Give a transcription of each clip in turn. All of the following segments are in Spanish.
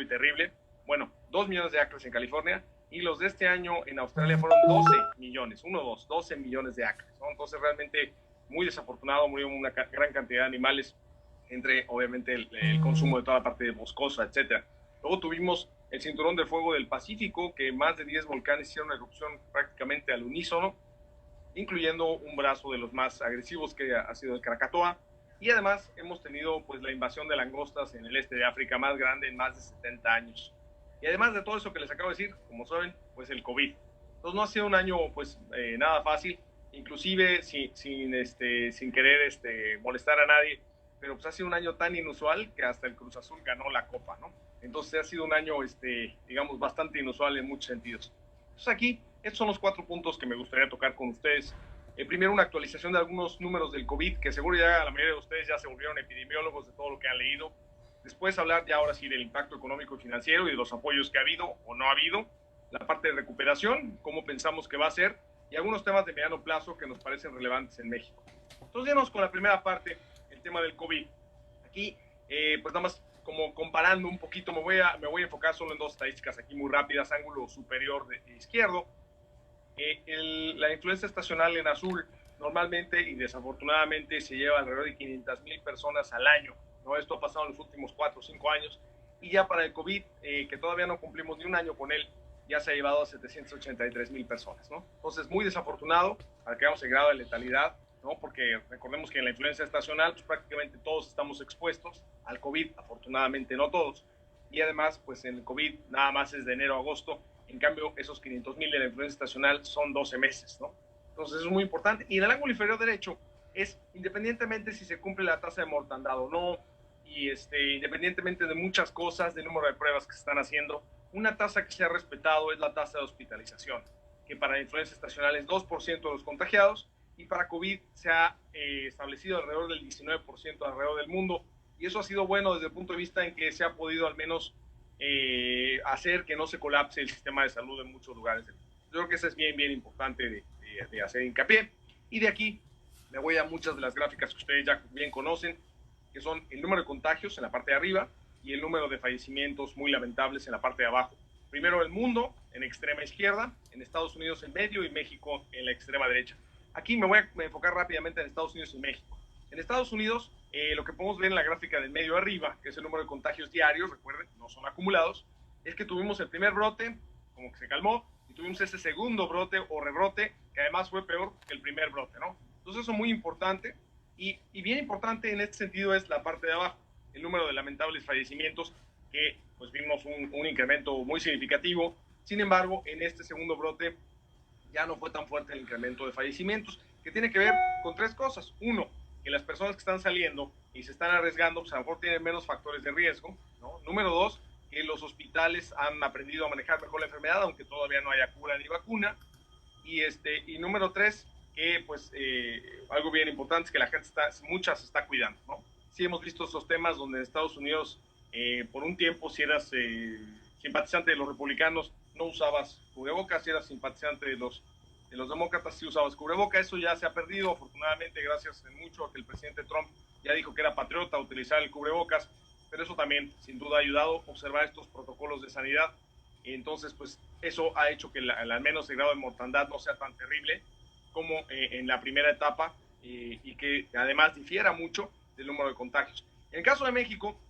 y terrible. Bueno, 2 millones de acres en California, y los de este año en Australia fueron 12 millones, 12 millones de acres, ¿no? Entonces realmente muy desafortunado, murieron una gran cantidad de animales, entre obviamente el consumo de toda la parte de boscosa, etcétera. Luego tuvimos el cinturón de fuego del Pacífico, que más de 10 volcanes hicieron erupción prácticamente al unísono, incluyendo un brazo de los más agresivos que ha sido el Krakatoa. Y además hemos tenido pues la invasión de langostas en el este de África más grande en más de 70 años. Y además de todo eso que les acabo de decir, como saben, pues el COVID. Entonces no ha sido un año pues nada fácil, inclusive sin querer molestar a nadie, pero pues ha sido un año tan inusual que hasta el Cruz Azul ganó la Copa, ¿no? Entonces ha sido un año, digamos, bastante inusual en muchos sentidos. Entonces aquí, estos son los 4 puntos que me gustaría tocar con ustedes. Primero, una actualización de algunos números del COVID, que seguro ya la mayoría de ustedes ya se volvieron epidemiólogos de todo lo que han leído. Después hablar ya ahora sí del impacto económico y financiero y de los apoyos que ha habido o no ha habido. La parte de recuperación, cómo pensamos que va a ser, y algunos temas de mediano plazo que nos parecen relevantes en México. Entonces, vamos con la primera parte, el tema del COVID. Aquí, pues nada más como comparando un poquito, me voy a enfocar solo en 2 estadísticas aquí muy rápidas. Ángulo superior izquierdo, la influenza estacional en azul normalmente y desafortunadamente se lleva alrededor de 500,000 personas al año, ¿no? Esto ha pasado en los últimos 4 o 5 años, y ya para el COVID, que todavía no cumplimos ni un año con él, ya se ha llevado a 783,000 personas, ¿no? Entonces, muy desafortunado para que veamos el grado de letalidad, ¿no? Porque recordemos que en la influenza estacional pues prácticamente todos estamos expuestos al COVID, afortunadamente no todos, y además pues en el COVID nada más es de enero a agosto. En cambio esos 500,000 de la influenza estacional son 12 meses, ¿no? Entonces eso es muy importante. Y en el ángulo inferior derecho es independientemente si se cumple la tasa de mortandad o no, y independientemente de muchas cosas, del número de pruebas que se están haciendo, una tasa que se ha respetado es la tasa de hospitalización, que para la influenza estacional es 2% de los contagiados, y para COVID se ha establecido alrededor del 19% alrededor del mundo, y eso ha sido bueno desde el punto de vista en que se ha podido al menos hacer que no se colapse el sistema de salud en muchos lugares. Yo creo que eso es bien, bien importante de hacer hincapié. Y de aquí me voy a muchas de las gráficas que ustedes ya bien conocen, que son el número de contagios en la parte de arriba y el número de fallecimientos muy lamentables en la parte de abajo. Primero el mundo en extrema izquierda, en Estados Unidos en medio y México en la extrema derecha. Aquí me voy a enfocar rápidamente en Estados Unidos y México. En Estados Unidos, lo que podemos ver en la gráfica del medio arriba, que es el número de contagios diarios, recuerden, no son acumulados, es que tuvimos el primer brote, como que se calmó, y tuvimos ese segundo brote o rebrote, que además fue peor que el primer brote, ¿no? Entonces eso es muy importante, y bien importante en este sentido es la parte de abajo, el número de lamentables fallecimientos, que pues vimos un incremento muy significativo. Sin embargo, en este segundo brote ya no fue tan fuerte el incremento de fallecimientos, que tiene que ver con 3 cosas. Uno, que las personas que están saliendo y se están arriesgando, pues a lo mejor tienen menos factores de riesgo, ¿no? Número 2, que los hospitales han aprendido a manejar mejor la enfermedad, aunque todavía no haya cura ni vacuna. Y número 3, que pues algo bien importante es que la gente mucha se está cuidando, ¿no? Sí hemos visto esos temas donde en Estados Unidos, por un tiempo, si eras simpatizante de los republicanos, no usabas cubrebocas, si eras simpatizante de los demócratas, sí usabas cubrebocas. Eso ya se ha perdido, afortunadamente, gracias mucho a que el presidente Trump ya dijo que era patriota utilizar el cubrebocas, pero eso también, sin duda, ha ayudado a observar estos protocolos de sanidad. Entonces, pues, eso ha hecho que al menos el grado de mortandad no sea tan terrible como en la primera etapa, y que además difiera mucho del número de contagios. En el caso de México,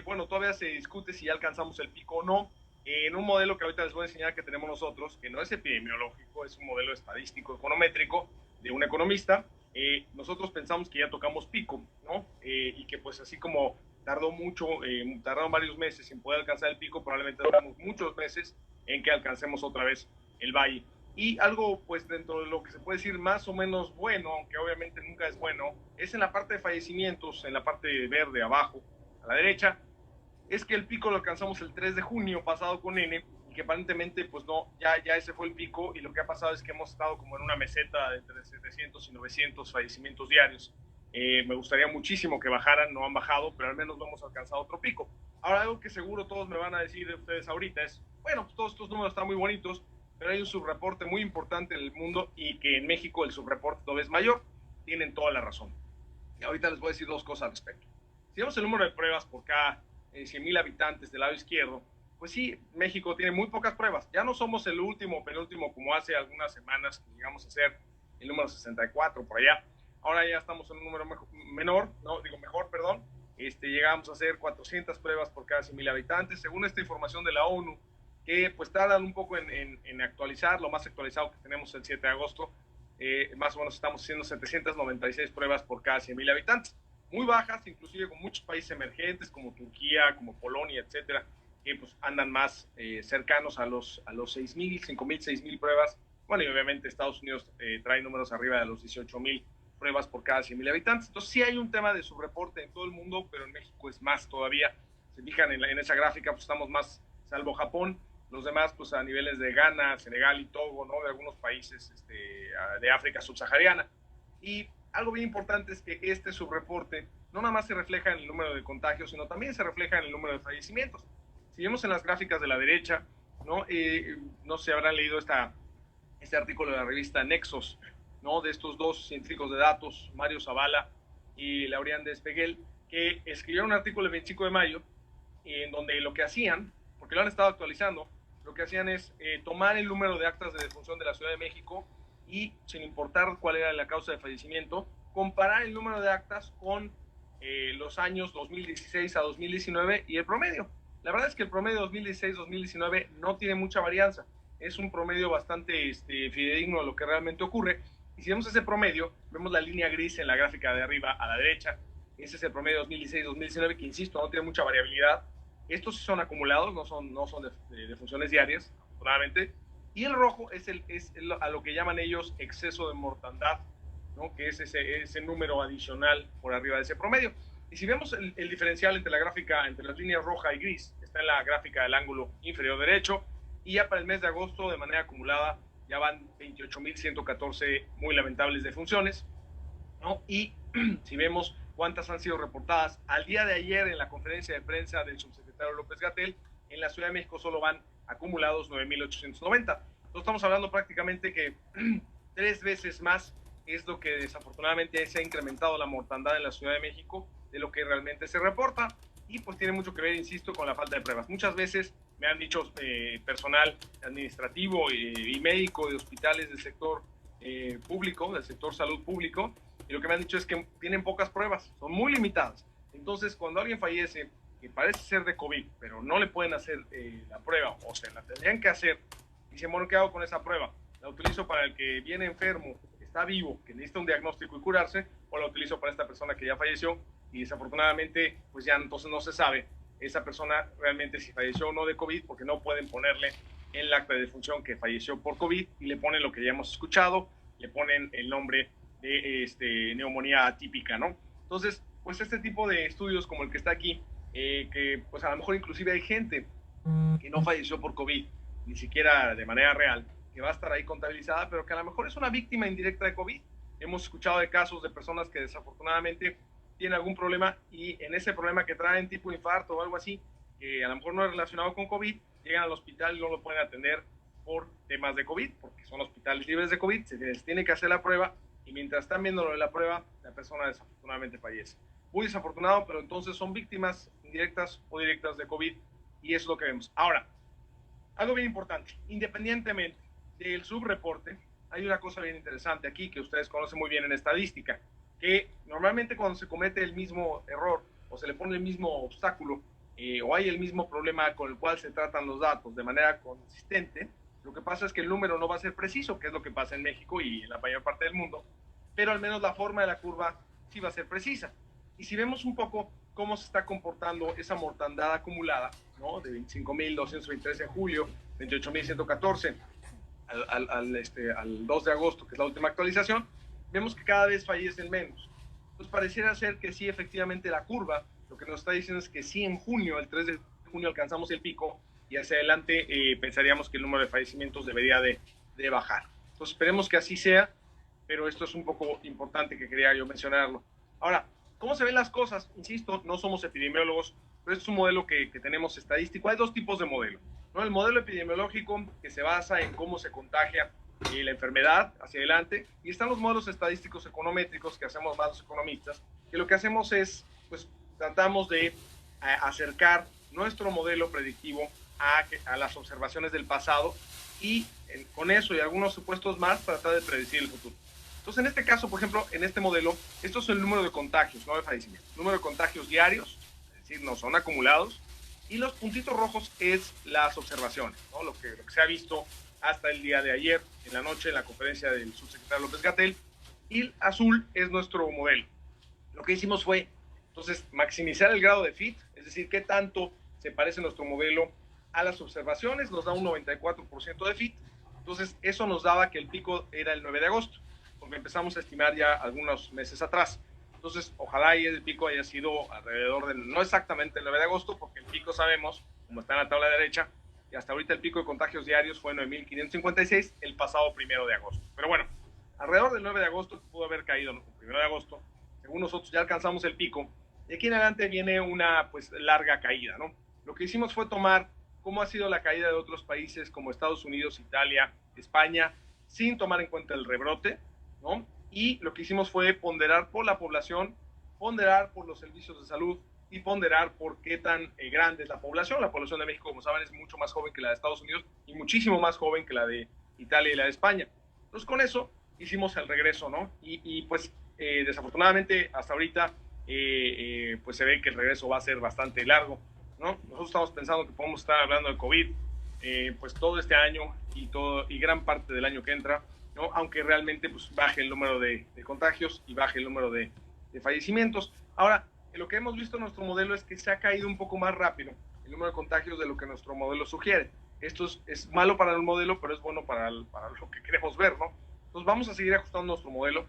bueno, todavía se discute si ya alcanzamos el pico o no, en un modelo que ahorita les voy a enseñar que tenemos nosotros, que no es epidemiológico, es un modelo estadístico econométrico de un economista. Nosotros pensamos que ya tocamos pico, ¿no? Y que pues así como tardaron varios meses en poder alcanzar el pico, probablemente tardamos muchos meses en que alcancemos otra vez el valle. Y algo, pues, dentro de lo que se puede decir más o menos bueno, aunque obviamente nunca es bueno, es en la parte de fallecimientos, en la parte verde abajo, a la derecha, es que el pico lo alcanzamos el 3 de junio pasado con N, y que aparentemente, pues no, ya ese fue el pico, y lo que ha pasado es que hemos estado como en una meseta de entre 700 y 900 fallecimientos diarios. Me gustaría muchísimo que bajaran, no han bajado, pero al menos no hemos alcanzado otro pico. Ahora, algo que seguro todos me van a decir de ustedes ahorita es, bueno, pues todos estos números están muy bonitos, pero hay un subreporte muy importante en el mundo, y que en México el subreporte todavía es mayor. Tienen toda la razón. Y ahorita les voy a decir 2 cosas al respecto. Si vemos el número de pruebas por cada 100,000 habitantes del lado izquierdo, pues sí, México tiene muy pocas pruebas. Ya no somos el último o penúltimo como hace algunas semanas que llegamos a ser el número 64 por allá. Ahora ya estamos en un número mejor, perdón. Llegamos a hacer 400 pruebas por cada 100,000 habitantes, según esta información de la ONU, que pues tardan un poco en actualizar. Lo más actualizado que tenemos el 7 de agosto, más o menos estamos haciendo 796 pruebas por cada 100,000 habitantes. Muy bajas, inclusive con muchos países emergentes como Turquía, como Polonia, etcétera, que pues andan más cercanos a los 6,000, 5,000, 6,000 pruebas. Bueno, y obviamente Estados Unidos trae números arriba de los 18,000 pruebas por cada 100,000 habitantes. Entonces sí hay un tema de subreporte en todo el mundo, pero en México es más todavía. Se fijan en esa gráfica, pues estamos más, salvo Japón, los demás pues a niveles de Ghana, Senegal y Togo, ¿no? De algunos países de África subsahariana. Y algo bien importante es que este subreporte no nada más se refleja en el número de contagios, sino también se refleja en el número de fallecimientos. Si vemos en las gráficas de la derecha, no sé si habrán leído este artículo de la revista Nexos, ¿no? De estos dos científicos de datos, Mario Zavala y Laurian de Espeguel, que escribieron un artículo el 25 de mayo, en donde lo que hacían, porque lo han estado actualizando, lo que hacían es tomar el número de actas de defunción de la Ciudad de México y, sin importar cuál era la causa de fallecimiento, comparar el número de actas con los años 2016 a 2019 y el promedio. La verdad es que el promedio 2016-2019 no tiene mucha varianza. Es un promedio bastante fidedigno de lo que realmente ocurre. Y si vemos ese promedio, vemos la línea gris en la gráfica de arriba a la derecha. Ese es el promedio 2016-2019, que insisto, no tiene mucha variabilidad. Estos sí son acumulados, no son de funciones diarias, afortunadamente. Y el rojo es a lo que llaman ellos exceso de mortandad, ¿no? Que es ese número adicional por arriba de ese promedio. Y si vemos el diferencial entre la gráfica, entre las líneas roja y gris, está en la gráfica del ángulo inferior derecho, y ya para el mes de agosto, de manera acumulada, ya van 28,114 muy lamentables defunciones, ¿no? Y si vemos cuántas han sido reportadas al día de ayer en la conferencia de prensa del subsecretario López-Gatell, en la Ciudad de México solo van acumulados 9,890. Entonces estamos hablando prácticamente que 3 veces más es lo que desafortunadamente se ha incrementado la mortandad en la Ciudad de México de lo que realmente se reporta, y pues tiene mucho que ver, insisto, con la falta de pruebas. Muchas veces me han dicho personal administrativo y médico de hospitales del sector público, del sector salud público, y lo que me han dicho es que tienen pocas pruebas, son muy limitadas. Entonces, cuando alguien fallece, que parece ser de COVID, pero no le pueden hacer la prueba, o sea, la tendrían que hacer, y dicen, bueno, ¿qué hago con esa prueba? ¿La utilizo para el que viene enfermo, está vivo, que necesita un diagnóstico y curarse, o la utilizo para esta persona que ya falleció? Y desafortunadamente, pues ya entonces no se sabe esa persona realmente si falleció o no de COVID, porque no pueden ponerle en el acta de defunción que falleció por COVID, y le ponen lo que ya hemos escuchado, le ponen el nombre de neumonía atípica, ¿no? Entonces, pues este tipo de estudios como el que está aquí, que pues a lo mejor inclusive hay gente que no falleció por COVID, ni siquiera de manera real, que va a estar ahí contabilizada, pero que a lo mejor es una víctima indirecta de COVID. Hemos escuchado de casos de personas que desafortunadamente tienen algún problema, y en ese problema que traen, tipo infarto o algo así, que a lo mejor no es relacionado con COVID, llegan al hospital y no lo pueden atender por temas de COVID, porque son hospitales libres de COVID, se les tiene que hacer la prueba, y mientras están viendo lo de la prueba, la persona desafortunadamente fallece. Muy desafortunado, pero entonces son víctimas indirectas o directas de COVID, y eso es lo que vemos. Ahora, algo bien importante, independientemente del subreporte, hay una cosa bien interesante aquí que ustedes conocen muy bien en estadística, que normalmente cuando se comete el mismo error o se le pone el mismo obstáculo o hay el mismo problema con el cual se tratan los datos de manera consistente, lo que pasa es que el número no va a ser preciso, que es lo que pasa en México y en la mayor parte del mundo, pero al menos la forma de la curva sí va a ser precisa. Y si vemos un poco cómo se está comportando esa mortandad acumulada, ¿no? De 25,223 en julio, 28,114 al 2 de agosto, que es la última actualización, vemos que cada vez fallecen menos. Entonces pareciera ser que sí, efectivamente la curva, lo que nos está diciendo es que sí, en junio, el 3 de junio alcanzamos el pico, y hacia adelante pensaríamos que el número de fallecimientos debería de bajar. Entonces esperemos que así sea, pero esto es un poco importante que quería yo mencionarlo. Ahora, ¿cómo se ven las cosas? Insisto, no somos epidemiólogos, pero este es un modelo que tenemos estadístico. Hay dos tipos de modelo, ¿no? El modelo epidemiológico, que se basa en cómo se contagia la enfermedad hacia adelante, y están los modelos estadísticos econométricos que hacemos más los economistas, que lo que hacemos es, pues, tratamos de acercar nuestro modelo predictivo a las observaciones del pasado y con eso y algunos supuestos más tratar de predecir el futuro. Entonces, en este caso, por ejemplo, en este modelo, esto es el número de contagios, no de fallecimientos. Número de contagios diarios, es decir, no son acumulados, y los puntitos rojos es las observaciones, ¿no? Lo que se ha visto hasta el día de ayer, en la noche, en la conferencia del subsecretario López-Gatell, y el azul es nuestro modelo. Lo que hicimos fue, entonces, maximizar el grado de fit, es decir, qué tanto se parece nuestro modelo a las observaciones, nos da un 94% de fit, entonces eso nos daba que el pico era el 9 de agosto, porque empezamos a estimar ya algunos meses atrás. Entonces, ojalá y el pico haya sido alrededor del, no exactamente el 9 de agosto, porque el pico sabemos, como está en la tabla derecha, y hasta ahorita el pico de contagios diarios fue 9.556 el pasado 1 de agosto. Pero bueno, alrededor del 9 de agosto pudo haber caído, ¿no? El 1 de agosto, según nosotros ya alcanzamos el pico, y aquí en adelante viene una pues larga caída, ¿no? Lo que hicimos fue tomar cómo ha sido la caída de otros países como Estados Unidos, Italia, España, sin tomar en cuenta el rebrote, ¿no? Y lo que hicimos fue ponderar por la población, ponderar por los servicios de salud y ponderar por qué tan grande es la población. La población de México, como saben, es mucho más joven que la de Estados Unidos y muchísimo más joven que la de Italia y la de España. Entonces, con eso hicimos el regreso, ¿no? Y pues, desafortunadamente, hasta ahorita, pues se ve que el regreso va a ser bastante largo, ¿no? Nosotros estamos pensando que podemos estar hablando de COVID, pues todo este año y gran parte del año que entra, ¿no? Aunque realmente pues, baje el número de contagios y baje el número de fallecimientos. Ahora, lo que hemos visto en nuestro modelo es que se ha caído un poco más rápido el número de contagios de lo que nuestro modelo sugiere. Esto es malo para el modelo, pero es bueno para lo que queremos ver, ¿no? Entonces vamos a seguir ajustando nuestro modelo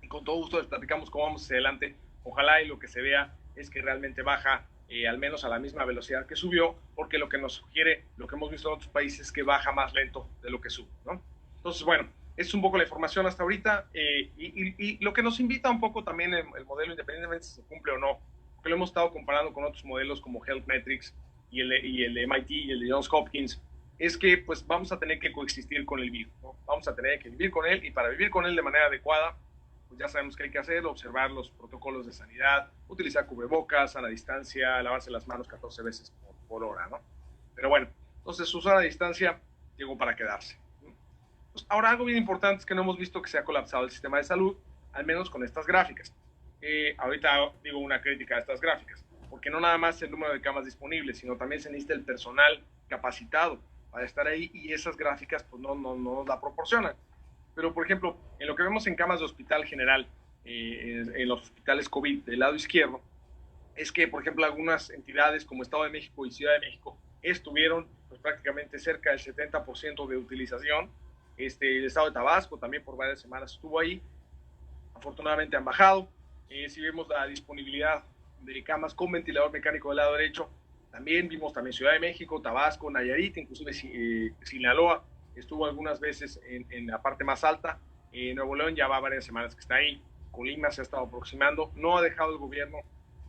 y con todo gusto les platicamos cómo vamos hacia adelante. Ojalá y lo que se vea es que realmente baja al menos a la misma velocidad que subió, porque lo que nos sugiere, lo que hemos visto en otros países, es que baja más lento de lo que sube, ¿no? Entonces, bueno, es un poco la información hasta ahorita y lo que nos invita un poco también el modelo, independientemente si se cumple o no, porque lo hemos estado comparando con otros modelos como Health Metrics y el de MIT y el de Johns Hopkins, es que pues vamos a tener que coexistir con el virus, ¿no? Vamos a tener que vivir con él y para vivir con él de manera adecuada, pues ya sabemos qué hay que hacer, observar los protocolos de sanidad, utilizar cubrebocas, sana distancia, lavarse las manos 14 veces por hora, ¿no? Pero bueno, entonces usar a distancia llegó para quedarse. Pues ahora, algo bien importante es que no hemos visto que se ha colapsado el sistema de salud, al menos con estas gráficas. Ahorita digo una crítica a estas gráficas, porque no nada más el número de camas disponibles, sino también se necesita el personal capacitado para estar ahí y esas gráficas pues no nos la proporcionan. Pero, por ejemplo, en lo que vemos en camas de hospital general, en los hospitales COVID del lado izquierdo, es que, por ejemplo, algunas entidades como Estado de México y Ciudad de México estuvieron pues, prácticamente cerca del 70% de utilización. El Estado de Tabasco también por varias semanas estuvo ahí. Afortunadamente han bajado. Si vemos la disponibilidad de camas con ventilador mecánico del lado derecho, también vimos también Ciudad de México, Tabasco, Nayarit, inclusive Sinaloa, estuvo algunas veces en la parte más alta. Nuevo León ya va varias semanas que está ahí. Colima se ha estado aproximando. No ha dejado el gobierno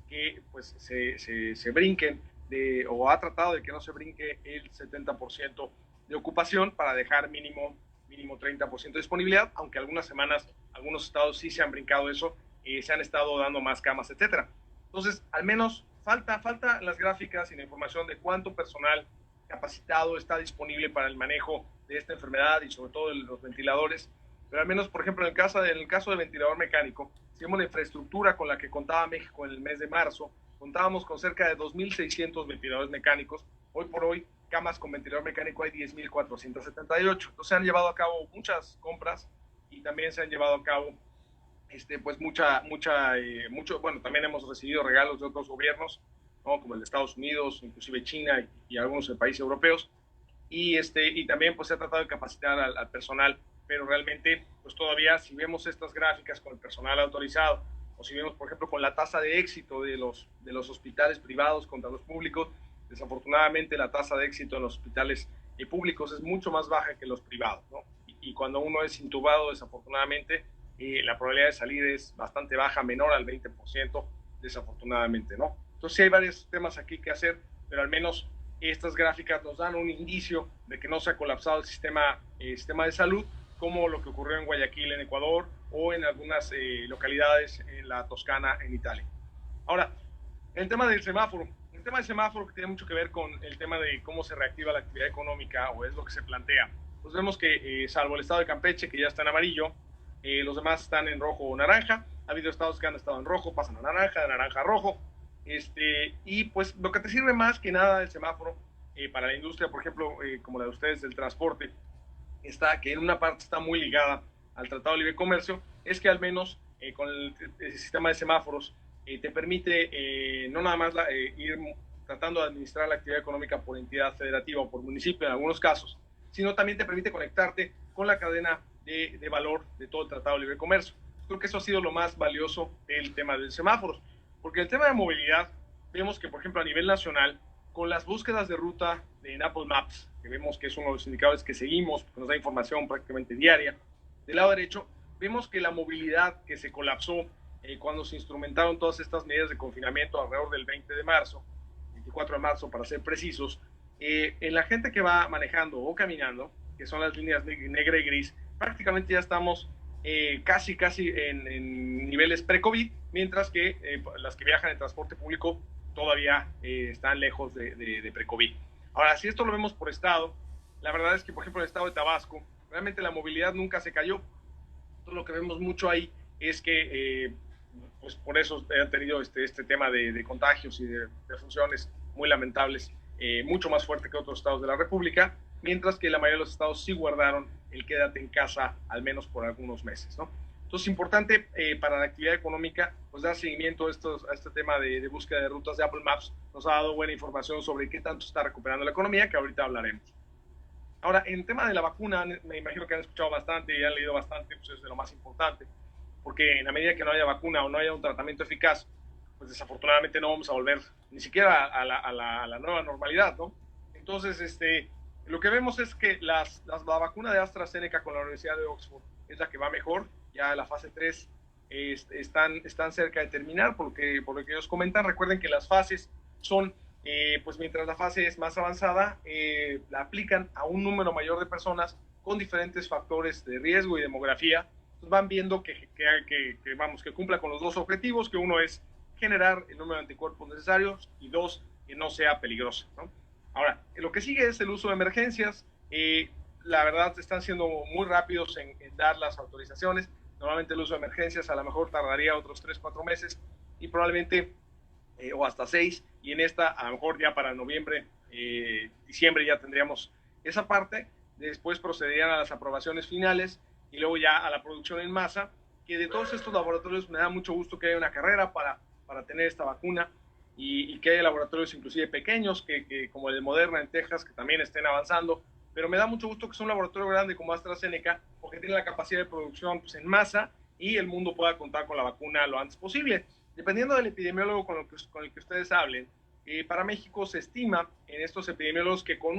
que pues, se brinquen o ha tratado de que no se brinque el 70% de ocupación para dejar mínimo 30% de disponibilidad, aunque algunas semanas algunos estados sí se han brincado eso, se han estado dando más camas, etcétera. Entonces, al menos falta las gráficas y la información de cuánto personal capacitado está disponible para el manejo de esta enfermedad y sobre todo de los ventiladores. Pero al menos, por ejemplo, en el caso del ventilador mecánico, si vemos la infraestructura con la que contaba México en el mes de marzo, contábamos con cerca de 2.600 ventiladores mecánicos. Hoy por hoy, camas con ventilador mecánico hay 10.478. Entonces se han llevado a cabo muchas compras y también se han llevado a cabo pues bueno, también hemos recibido regalos de otros gobiernos, ¿no? Como el de Estados Unidos, inclusive China y algunos de países europeos. Y también pues se ha tratado de capacitar al personal, pero realmente pues todavía si vemos estas gráficas con el personal autorizado o si vemos por ejemplo con la tasa de éxito de los hospitales privados contra los públicos, desafortunadamente la tasa de éxito en los hospitales públicos es mucho más baja que los privados, ¿no? Y cuando uno es intubado, desafortunadamente, la probabilidad de salir es bastante baja, menor al 20%, desafortunadamente, ¿no? Entonces sí hay varios temas aquí que hacer, pero al menos estas gráficas nos dan un indicio de que no se ha colapsado el sistema de salud, como lo que ocurrió en Guayaquil, en Ecuador, o en algunas localidades en la Toscana, en Italia. Ahora, el tema del semáforo. El tema del semáforo, que tiene mucho que ver con el tema de cómo se reactiva la actividad económica, o es lo que se plantea. Pues vemos que, salvo el estado de Campeche, que ya está en amarillo, los demás están en rojo o naranja. Ha habido estados que han estado en rojo, pasan a naranja, de naranja a rojo. Y pues lo que te sirve más que nada el semáforo para la industria, por ejemplo, como la de ustedes del transporte, está que en una parte está muy ligada al Tratado de Libre Comercio, es que al menos con el sistema de semáforos te permite no nada más ir tratando de administrar la actividad económica por entidad federativa o por municipio en algunos casos, sino también te permite conectarte con la cadena de valor de todo el Tratado de Libre Comercio. Creo que eso ha sido lo más valioso del tema de semáforos, porque el tema de movilidad, vemos que, por ejemplo, a nivel nacional, con las búsquedas de ruta en Apple Maps, que vemos que es uno de los indicadores que seguimos, que nos da información prácticamente diaria, del lado derecho, vemos que la movilidad que se colapsó cuando se instrumentaron todas estas medidas de confinamiento alrededor del 20 de marzo, 24 de marzo para ser precisos, en la gente que va manejando o caminando, que son las líneas negra y gris, prácticamente ya estamos casi en niveles pre-COVID, mientras que las que viajan en transporte público todavía están lejos de pre-COVID. Ahora, si esto lo vemos por estado, la verdad es que, por ejemplo, en el estado de Tabasco, realmente la movilidad nunca se cayó. Entonces, lo que vemos mucho ahí es que, pues por eso han tenido este tema de contagios y de funciones muy lamentables, mucho más fuerte que otros estados de la República, mientras que la mayoría de los estados sí guardaron el quédate en casa, al menos por algunos meses, ¿no? Entonces, importante para la actividad económica, pues dar seguimiento a este tema de búsqueda de rutas de Apple Maps. Nos ha dado buena información sobre qué tanto está recuperando la economía, que ahorita hablaremos. Ahora, en tema de la vacuna, me imagino que han escuchado bastante y han leído bastante, pues es de lo más importante, porque en la medida que no haya vacuna o no haya un tratamiento eficaz, pues desafortunadamente no vamos a volver ni siquiera a la nueva normalidad, ¿no? Entonces, lo que vemos es que la vacuna de AstraZeneca con la Universidad de Oxford es la que va mejor. Ya la fase 3 están cerca de terminar, por lo que ellos comentan. Recuerden que las fases son, pues mientras la fase es más avanzada, la aplican a un número mayor de personas con diferentes factores de riesgo y demografía. Pues van viendo que cumpla con los dos objetivos, que uno es generar el número de anticuerpos necesarios y dos, que no sea peligroso, ¿no? Ahora, lo que sigue es el uso de emergencias. La verdad, están siendo muy rápidos en dar las autorizaciones. Normalmente el uso de emergencias a lo mejor tardaría otros 3-4 meses y probablemente, o hasta 6, y en esta a lo mejor ya para noviembre, diciembre ya tendríamos esa parte. Después procederían a las aprobaciones finales y luego ya a la producción en masa, que de todos estos laboratorios me da mucho gusto que haya una carrera para tener esta vacuna y que haya laboratorios inclusive pequeños, que como el de Moderna en Texas, que también estén avanzando. Pero me da mucho gusto que sea un laboratorio grande como AstraZeneca, porque tiene la capacidad de producción pues, en masa y el mundo pueda contar con la vacuna lo antes posible. Dependiendo del epidemiólogo con el que ustedes hablen, para México se estima en estos epidemiólogos que con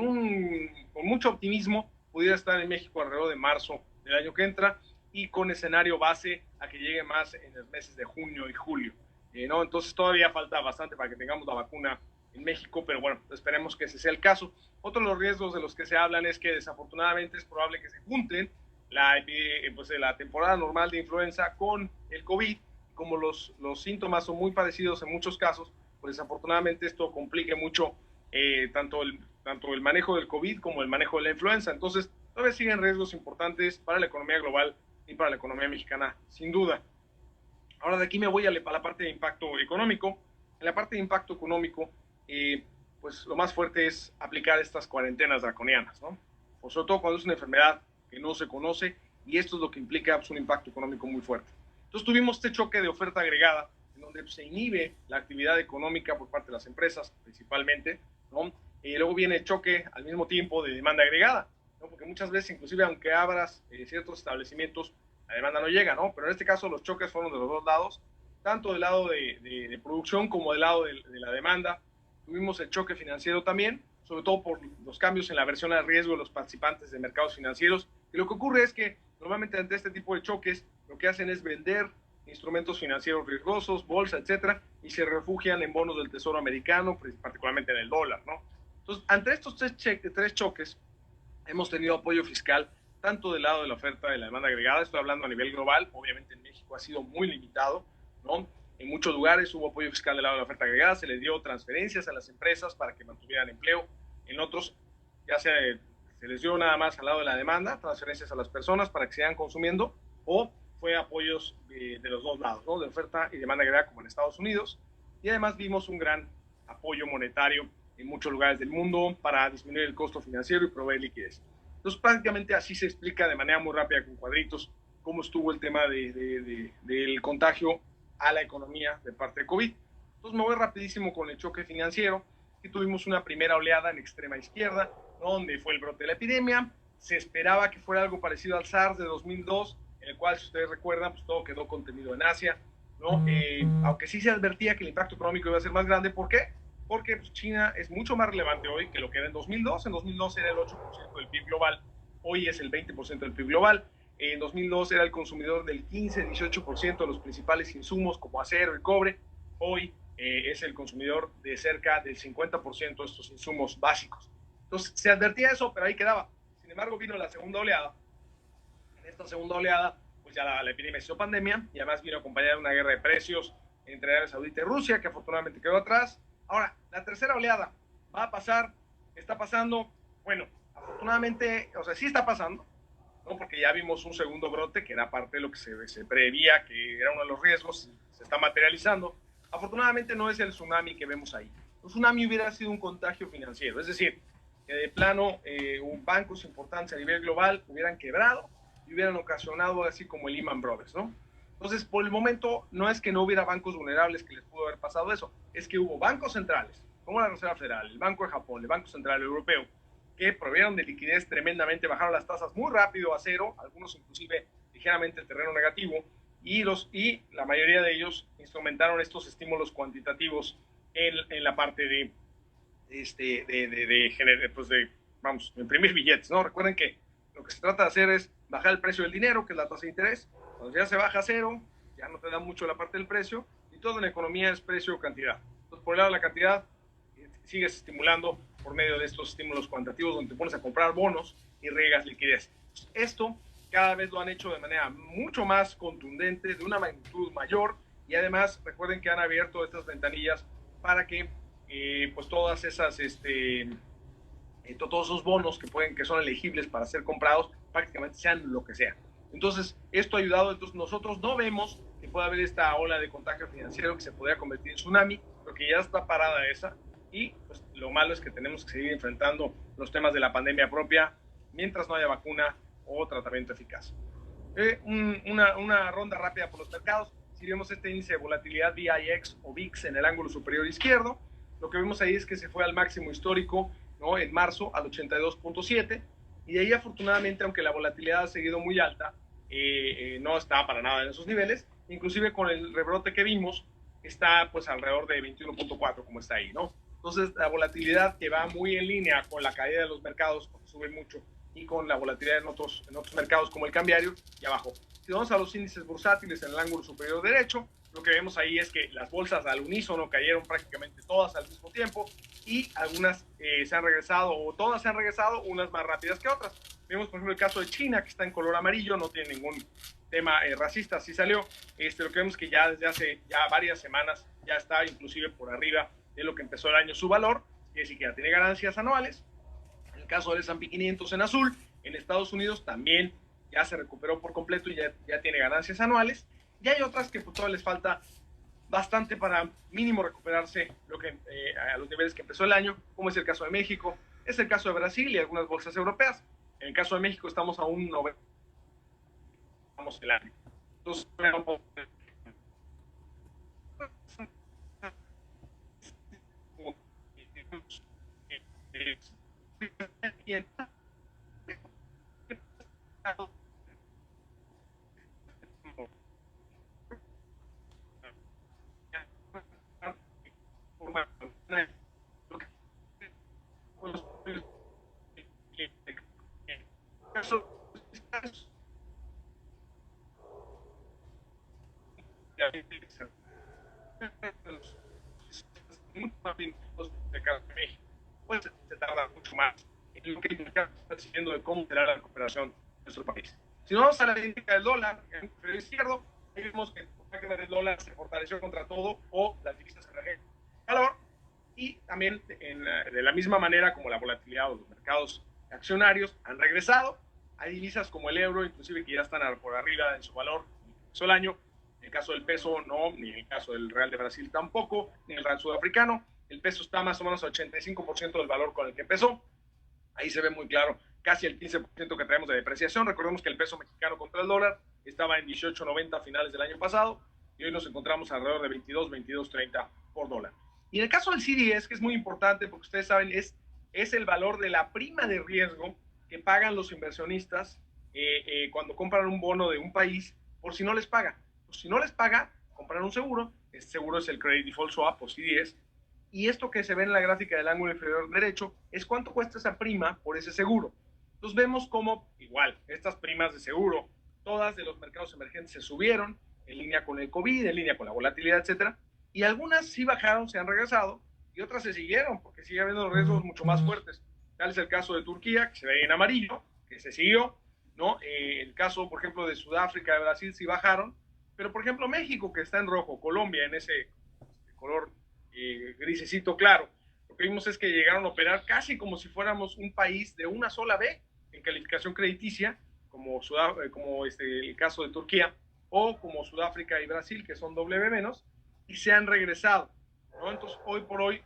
mucho optimismo pudiera estar en México alrededor de marzo del año que entra y con escenario base a que llegue más en los meses de junio y julio. ¿No? Entonces todavía falta bastante para que tengamos la vacuna en México, pero bueno, esperemos que ese sea el caso. Otro de los riesgos de los que se hablan es que desafortunadamente es probable que se junten la temporada normal de influenza con el COVID. Como los síntomas son muy parecidos en muchos casos, pues desafortunadamente esto complique mucho tanto el manejo del COVID como el manejo de la influenza. Entonces todavía siguen riesgos importantes para la economía global y para la economía mexicana, sin duda. Ahora de aquí me voy a la parte de impacto económico. En la parte de impacto económico, pues lo más fuerte es aplicar estas cuarentenas draconianas, ¿no? O sobre todo cuando es una enfermedad que no se conoce, y esto es lo que implica pues, un impacto económico muy fuerte. Entonces tuvimos este choque de oferta agregada, en donde pues, se inhibe la actividad económica por parte de las empresas, principalmente, ¿no? Y luego viene el choque al mismo tiempo de demanda agregada, ¿no? Porque muchas veces, inclusive aunque abras ciertos establecimientos, la demanda no llega, ¿no? Pero en este caso los choques fueron de los dos lados, tanto del lado de producción como del lado de la demanda. Tuvimos el choque financiero también, sobre todo por los cambios en la versión al riesgo de los participantes de mercados financieros. Y lo que ocurre es que normalmente ante este tipo de choques, lo que hacen es vender instrumentos financieros riesgosos, bolsa, etcétera, y se refugian en bonos del Tesoro americano, particularmente en el dólar, ¿no? Entonces, ante estos tres choques, hemos tenido apoyo fiscal tanto del lado de la oferta de la demanda agregada, estoy hablando a nivel global, obviamente en México ha sido muy limitado, ¿no? En muchos lugares hubo apoyo fiscal del lado de la oferta agregada, se les dio transferencias a las empresas para que mantuvieran empleo. En otros, ya sea se les dio nada más al lado de la demanda, transferencias a las personas para que sigan consumiendo, o fue apoyos de los dos lados, ¿no? De oferta y demanda agregada, como en Estados Unidos. Y además vimos un gran apoyo monetario en muchos lugares del mundo para disminuir el costo financiero y proveer liquidez. Entonces, prácticamente así se explica de manera muy rápida con cuadritos cómo estuvo el tema del contagio a la economía de parte de COVID. Entonces, me voy rapidísimo con el choque financiero, que tuvimos una primera oleada en extrema izquierda, donde fue el brote de la epidemia. Se esperaba que fuera algo parecido al SARS de 2002, en el cual, si ustedes recuerdan, pues todo quedó contenido en Asia, ¿no? Aunque sí se advertía que el impacto económico iba a ser más grande. ¿Por qué? Porque pues, China es mucho más relevante hoy que lo que era en 2002. En 2002 era el 8% del PIB global, hoy es el 20% del PIB global. En 2002 era el consumidor del 15-18% de los principales insumos como acero y cobre, hoy es el consumidor de cerca del 50% de estos insumos básicos. Entonces se advertía eso, pero ahí quedaba. Sin embargo, vino la segunda oleada. En esta segunda oleada, pues ya la epidemia se hizo pandemia, y además vino acompañada de una guerra de precios entre Arabia Saudita y Rusia, que afortunadamente quedó atrás. Ahora, la tercera oleada va a pasar, está pasando, bueno, afortunadamente, o sea, sí está pasando, ¿no? Porque ya vimos un segundo brote, que era parte de lo que se preveía, que era uno de los riesgos, se está materializando. Afortunadamente no es el tsunami que vemos ahí. Un tsunami hubiera sido un contagio financiero, es decir, que de plano bancos importantes a nivel global hubieran quebrado y hubieran ocasionado así como el Lehman Brothers, ¿no? Entonces, por el momento, no es que no hubiera bancos vulnerables que les pudo haber pasado eso, es que hubo bancos centrales, como la Reserva Federal, el Banco de Japón, el Banco Central Europeo, que proveyeron de liquidez tremendamente, bajaron las tasas muy rápido a cero, algunos inclusive ligeramente el terreno negativo, y la mayoría de ellos instrumentaron estos estímulos cuantitativos en la parte vamos, imprimir billetes, ¿no? Recuerden que lo que se trata de hacer es bajar el precio del dinero, que es la tasa de interés. Cuando ya se baja a cero, ya no te da mucho la parte del precio, y todo en economía es precio o cantidad. Entonces, por el lado de la cantidad, sigues estimulando por medio de estos estímulos cuantitativos, donde te pones a comprar bonos y riegas liquidez. Esto cada vez lo han hecho de manera mucho más contundente, de una magnitud mayor, y además recuerden que han abierto estas ventanillas para que pues todas esas todos esos bonos que son elegibles para ser comprados prácticamente sean lo que sea. Entonces, esto ha ayudado. Entonces, nosotros no vemos que pueda haber esta ola de contagio financiero que se podría convertir en tsunami, porque ya está parada esa. Y pues, lo malo es que tenemos que seguir enfrentando los temas de la pandemia propia mientras no haya vacuna o tratamiento eficaz. Una ronda rápida por los mercados. Si vemos este índice de volatilidad VIX o VIX en el ángulo superior izquierdo, lo que vemos ahí es que se fue al máximo histórico, ¿no? En marzo al 82.7, y de ahí afortunadamente, aunque la volatilidad ha seguido muy alta, no está para nada en esos niveles. Inclusive con el rebrote que vimos está pues alrededor de 21.4, como está ahí, ¿no? Entonces la volatilidad, que va muy en línea con la caída de los mercados, porque sube mucho, y con la volatilidad en otros mercados como el cambiario, y abajo. Si vamos a los índices bursátiles en el ángulo superior derecho, lo que vemos ahí es que las bolsas al unísono cayeron prácticamente todas al mismo tiempo, y algunas se han regresado, o todas se han regresado, unas más rápidas que otras. Vemos, por ejemplo, el caso de China, que está en color amarillo, no tiene ningún tema racista, así salió. Lo que vemos que ya desde hace ya varias semanas ya está inclusive por arriba de lo que empezó el año su valor, quiere decir que ya tiene ganancias anuales. En el caso del S&P 500 en azul, en Estados Unidos también ya se recuperó por completo y ya tiene ganancias anuales. Y hay otras que pues todavía les falta bastante para mínimo recuperarse a los niveles que empezó el año, como es el caso de México, es el caso de Brasil y algunas bolsas europeas. En el caso de México estamos a un 90 el año. Entonces, pues se tarda mucho más en lo que está decidiendo de cómo será la recuperación de nuestro país. Si no vamos a la dinámica del dólar, en el izquierdo, Ahí vemos que prácticamente el dólar se fortaleció contra todo o las divisas extranjeras. Valor. Y también de la misma manera como la volatilidad o los mercados accionarios han regresado, hay divisas como el euro, inclusive que ya están por arriba en su valor el año. En el caso del peso no, ni en el caso del real de Brasil tampoco, ni el real sudafricano. El peso está más o menos al 85% del valor con el que empezó. Ahí se ve muy claro casi el 15% que traemos de depreciación. Recordemos que el peso mexicano contra el dólar estaba en 18.90 a finales del año pasado y hoy nos encontramos alrededor de 22, 22.30 por dólar. Y en el caso del CDS, que es muy importante porque ustedes saben, es el valor de la prima de riesgo que pagan los inversionistas cuando compran un bono de un país por si no les paga. Pues si no les paga, compran un seguro. Este seguro es el Credit Default Swap o CDS. Y esto que se ve en la gráfica del ángulo inferior derecho es cuánto cuesta esa prima por ese seguro. Entonces vemos como, igual, estas primas de seguro, todas de los mercados emergentes se subieron en línea con el COVID, en línea con la volatilidad, etcétera. Y algunas sí bajaron, se han regresado, y otras se siguieron, porque sigue habiendo riesgos mucho más fuertes. Tal es el caso de Turquía, que se ve en amarillo, que se siguió, ¿no? El caso, por ejemplo, de Sudáfrica, de Brasil, sí bajaron, pero, por ejemplo, México, que está en rojo, Colombia, en ese color grisecito claro, lo que vimos es que llegaron a operar casi como si fuéramos un país de una sola B en calificación crediticia, como el caso de Turquía, o como Sudáfrica y Brasil, que son W menos, y se han regresado, ¿no? Entonces, hoy por hoy,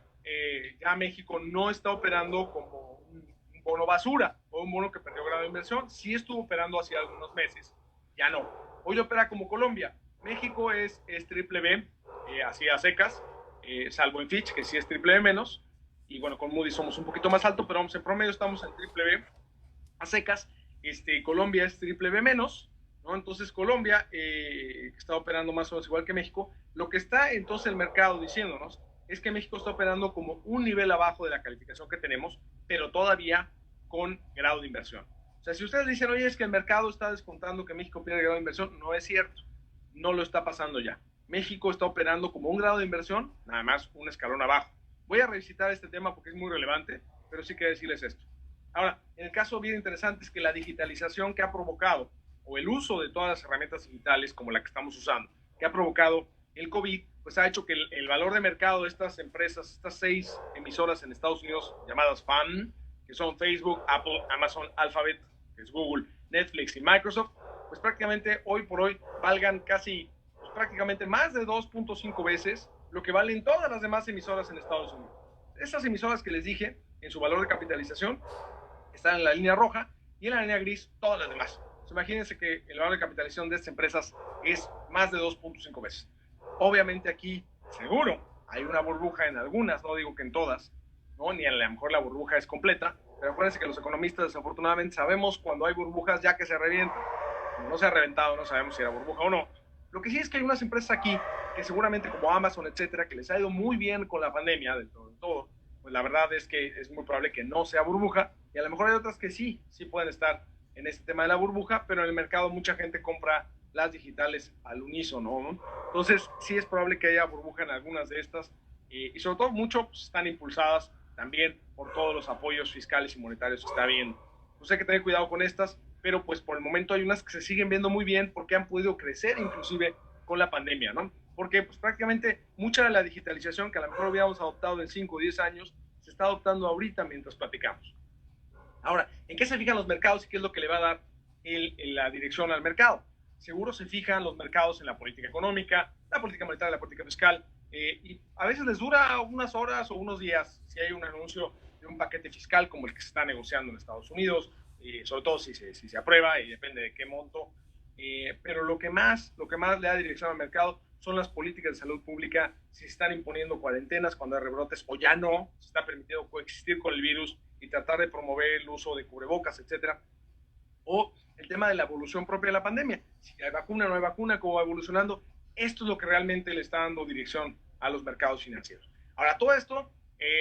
ya México no está operando como un bono basura o un bono que perdió grado de inversión. Sí estuvo operando hace algunos meses, ya no. Hoy opera como Colombia. México es triple B, así a secas, salvo en Fitch, que sí es triple B menos, y bueno, con Moody's somos un poquito más alto, pero vamos, en promedio estamos en triple B a secas. Colombia es triple B menos, ¿no? Entonces Colombia está operando más o menos igual que México. Lo que está entonces el mercado diciéndonos es que México está operando como un nivel abajo de la calificación que tenemos, pero todavía con grado de inversión. O sea, si ustedes dicen, oye, es que el mercado está descontando que México pierde grado de inversión, no es cierto, no lo está pasando ya. México está operando como un grado de inversión, nada más un escalón abajo. Voy a revisitar este tema porque es muy relevante, pero sí quiero decirles esto. Ahora, en el caso bien interesante es que la digitalización que ha provocado, o el uso de todas las herramientas digitales como la que estamos usando, que ha provocado el COVID, pues ha hecho que el valor de mercado de estas empresas, estas 6 emisoras en Estados Unidos llamadas FAN, que son Facebook, Apple, Amazon, Alphabet, que es Google, Netflix y Microsoft, pues prácticamente hoy por hoy valgan casi, pues prácticamente más de 2.5 veces lo que valen todas las demás emisoras en Estados Unidos. Esas emisoras que les dije, en su valor de capitalización, están en la línea roja y en la línea gris todas las demás. Entonces, imagínense que el valor de capitalización de estas empresas es más de 2.5 veces. Obviamente aquí, seguro, hay una burbuja en algunas, no digo que en todas, ¿no? Ni a lo mejor la burbuja es completa, pero acuérdense que los economistas desafortunadamente sabemos cuando hay burbujas ya que se revientan. Como no se ha reventado, no sabemos si era burbuja o no. Lo que sí es que hay unas empresas aquí que seguramente como Amazon, etcétera, que les ha ido muy bien con la pandemia, de todo, pues la verdad es que es muy probable que no sea burbuja, y a lo mejor hay otras que sí pueden estar en este tema de la burbuja, pero en el mercado mucha gente compra las digitales al unísono, ¿no? Entonces sí es probable que haya burbuja en algunas de estas, y sobre todo mucho pues, están impulsadas también por todos los apoyos fiscales y monetarios que está habiendo. Entonces hay que tener cuidado con estas, pero pues por el momento hay unas que se siguen viendo muy bien porque han podido crecer inclusive con la pandemia, ¿no? Porque pues prácticamente mucha de la digitalización que a lo mejor habíamos adoptado en 5 o 10 años se está adoptando ahorita mientras platicamos. Ahora, ¿en qué se fijan los mercados y qué es lo que le va a dar la dirección al mercado? Seguro se fijan los mercados en la política económica, la política monetaria, la política fiscal, y a veces les dura unas horas o unos días si hay un anuncio de un paquete fiscal como el que se está negociando en Estados Unidos, sobre todo si se aprueba y depende de qué monto. Pero lo que más le da dirección al mercado son las políticas de salud pública, si se están imponiendo cuarentenas cuando hay rebrotes o ya no, se está permitiendo coexistir con el virus y tratar de promover el uso de cubrebocas, etcétera. O el tema de la evolución propia de la pandemia, si hay vacuna o no hay vacuna, cómo va evolucionando. Esto es lo que realmente le está dando dirección a los mercados financieros. Ahora, todo esto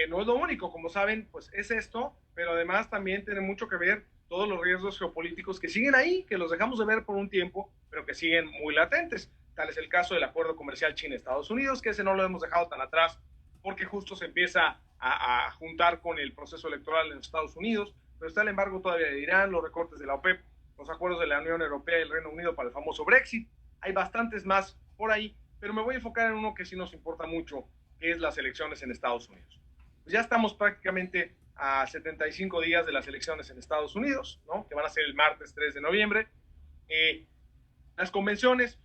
no es lo único, como saben, pues es esto, pero además también tiene mucho que ver todos los riesgos geopolíticos que siguen ahí, que los dejamos de ver por un tiempo, pero que siguen muy latentes. Tal es el caso del acuerdo comercial China-Estados Unidos, que ese no lo hemos dejado tan atrás, porque justo se empieza a juntar con el proceso electoral en Estados Unidos, pero está el embargo todavía de Irán, los recortes de la OPEP, los acuerdos de la Unión Europea y el Reino Unido para el famoso Brexit. Hay bastantes más por ahí, pero me voy a enfocar en uno que sí nos importa mucho, que es las elecciones en Estados Unidos. Pues ya estamos prácticamente a 75 días de las elecciones en Estados Unidos, ¿no? Que van a ser el martes 3 de noviembre. Las convenciones,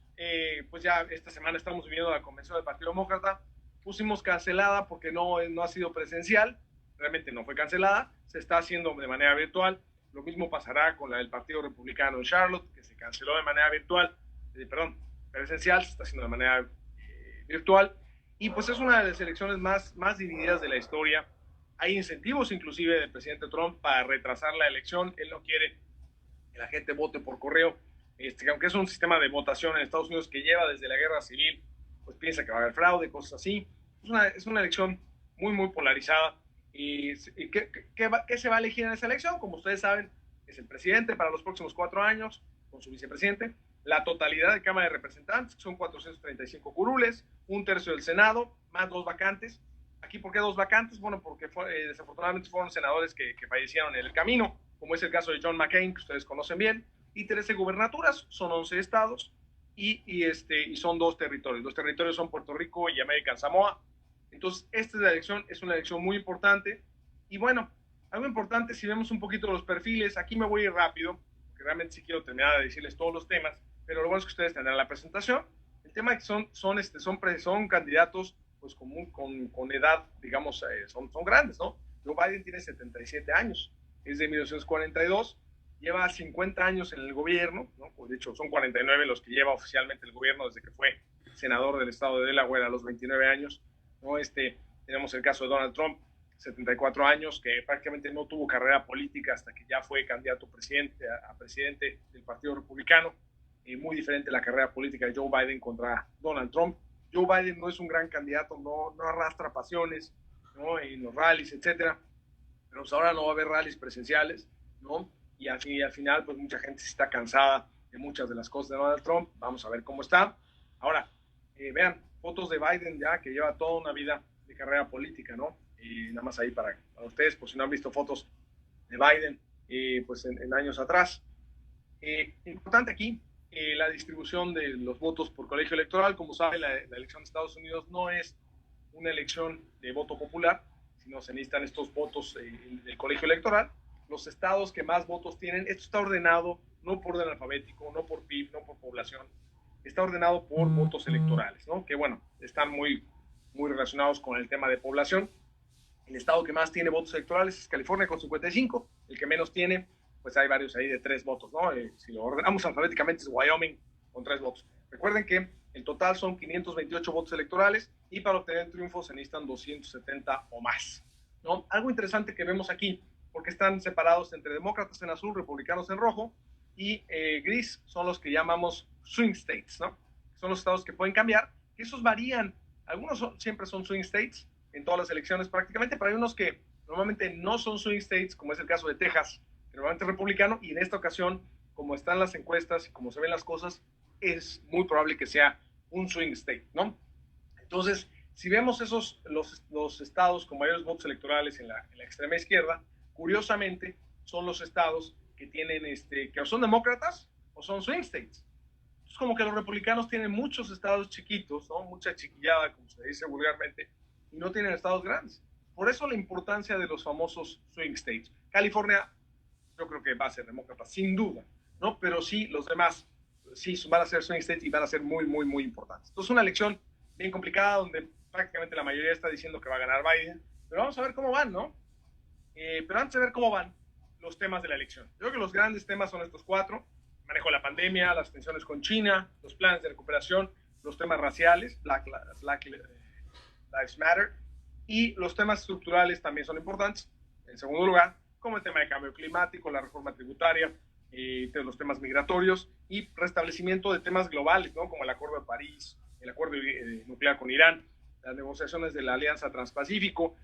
pues ya esta semana estamos viviendo la convención del Partido Demócrata. Pusimos cancelada porque no ha sido presencial, realmente no fue cancelada, se está haciendo de manera virtual. Lo mismo pasará con la del Partido Republicano en Charlotte, que se canceló de manera virtual, presencial, se está haciendo de manera virtual. Y pues es una de las elecciones más divididas de la historia. Hay incentivos inclusive del presidente Trump para retrasar la elección. Él no quiere que la gente vote por correo. Aunque es un sistema de votación en Estados Unidos que lleva desde la guerra civil, pues piensa que va a haber fraude, cosas así. Es una elección muy polarizada. ¿Y qué se va a elegir en esa elección? Como ustedes saben, es el presidente para los próximos 4 años, con su vicepresidente, la totalidad de Cámara de Representantes, que son 435 curules, 1/3 del Senado, más 2 vacantes. Aquí, ¿por qué 2 vacantes? Bueno, porque desafortunadamente fueron senadores que fallecieron en el camino, como es el caso de John McCain, que ustedes conocen bien, y 13 gubernaturas, son 11 estados, y son 2 territorios. Los territorios son Puerto Rico y American Samoa. Entonces, esta es una elección muy importante. Y bueno, algo importante, si vemos un poquito los perfiles, aquí me voy a ir rápido, porque realmente sí quiero terminar de decirles todos los temas, pero lo bueno es que ustedes tendrán la presentación. El tema es que son candidatos pues con edad, digamos, son grandes, ¿no? Joe Biden tiene 77 años, es de 1942, lleva 50 años en el gobierno, ¿no? Pues de hecho son 49 los que lleva oficialmente el gobierno desde que fue senador del estado de Delaware a los 29 años, ¿no? Tenemos el caso de Donald Trump, 74 años, que prácticamente no tuvo carrera política hasta que ya fue candidato a presidente del Partido Republicano. Muy diferente la carrera política de Joe Biden contra Donald Trump. Joe Biden no es un gran candidato, no arrastra pasiones, ¿no? En los rallies, etcétera. Pero pues ahora no va a haber rallies presenciales, ¿no? Y al final, pues mucha gente está cansada de muchas de las cosas de Donald Trump. Vamos a ver cómo está. Ahora, vean, fotos de Biden ya, que lleva toda una vida de carrera política, ¿no? Nada más ahí para ustedes, por si no han visto fotos de Biden, pues en años atrás. Importante aquí, la distribución de los votos por colegio electoral. Como saben, la elección de Estados Unidos no es una elección de voto popular, sino se necesitan estos votos del colegio electoral. Los estados que más votos tienen, esto está ordenado no por orden alfabético, no por PIB, no por población, está ordenado por votos electorales, ¿no? Que bueno, están muy relacionados con el tema de población. El estado que más tiene votos electorales es California con 55, el que menos tiene, pues hay varios ahí de 3 votos, ¿no? Si lo ordenamos alfabéticamente es Wyoming con 3 votos. Recuerden que el total son 528 votos electorales y para obtener el triunfo se necesitan 270 o más, ¿no? Algo interesante que vemos aquí, porque están separados entre demócratas en azul, republicanos en rojo, y gris son los que llamamos swing states, ¿no? Son los estados que pueden cambiar, que esos varían. Algunos siempre son swing states en todas las elecciones prácticamente, pero hay unos que normalmente no son swing states, como es el caso de Texas, que normalmente es republicano, y en esta ocasión, como están las encuestas y como se ven las cosas, es muy probable que sea un swing state, ¿no? Entonces, si vemos los estados con mayores votos electorales en la extrema izquierda, curiosamente son los estados que tienen que o son demócratas o son swing states. Es como que los republicanos tienen muchos estados chiquitos, ¿no? Mucha chiquillada, como se dice vulgarmente, y no tienen estados grandes. Por eso la importancia de los famosos swing states. California, yo creo que va a ser demócrata, sin duda, ¿no? Pero sí, los demás, sí, van a ser swing states y van a ser muy importantes. Entonces, una elección bien complicada donde prácticamente la mayoría está diciendo que va a ganar Biden, pero vamos a ver cómo van, ¿no? Pero antes de ver cómo van los temas de la elección, yo creo que los grandes temas son estos 4: manejo de la pandemia, las tensiones con China, los planes de recuperación, los temas raciales, Black Lives Matter, y los temas estructurales también son importantes, en segundo lugar, como el tema de cambio climático, la reforma tributaria, los temas migratorios y restablecimiento de temas globales, ¿no? Como el Acuerdo de París, el acuerdo nuclear con Irán, las negociaciones de la Alianza Transpacífico,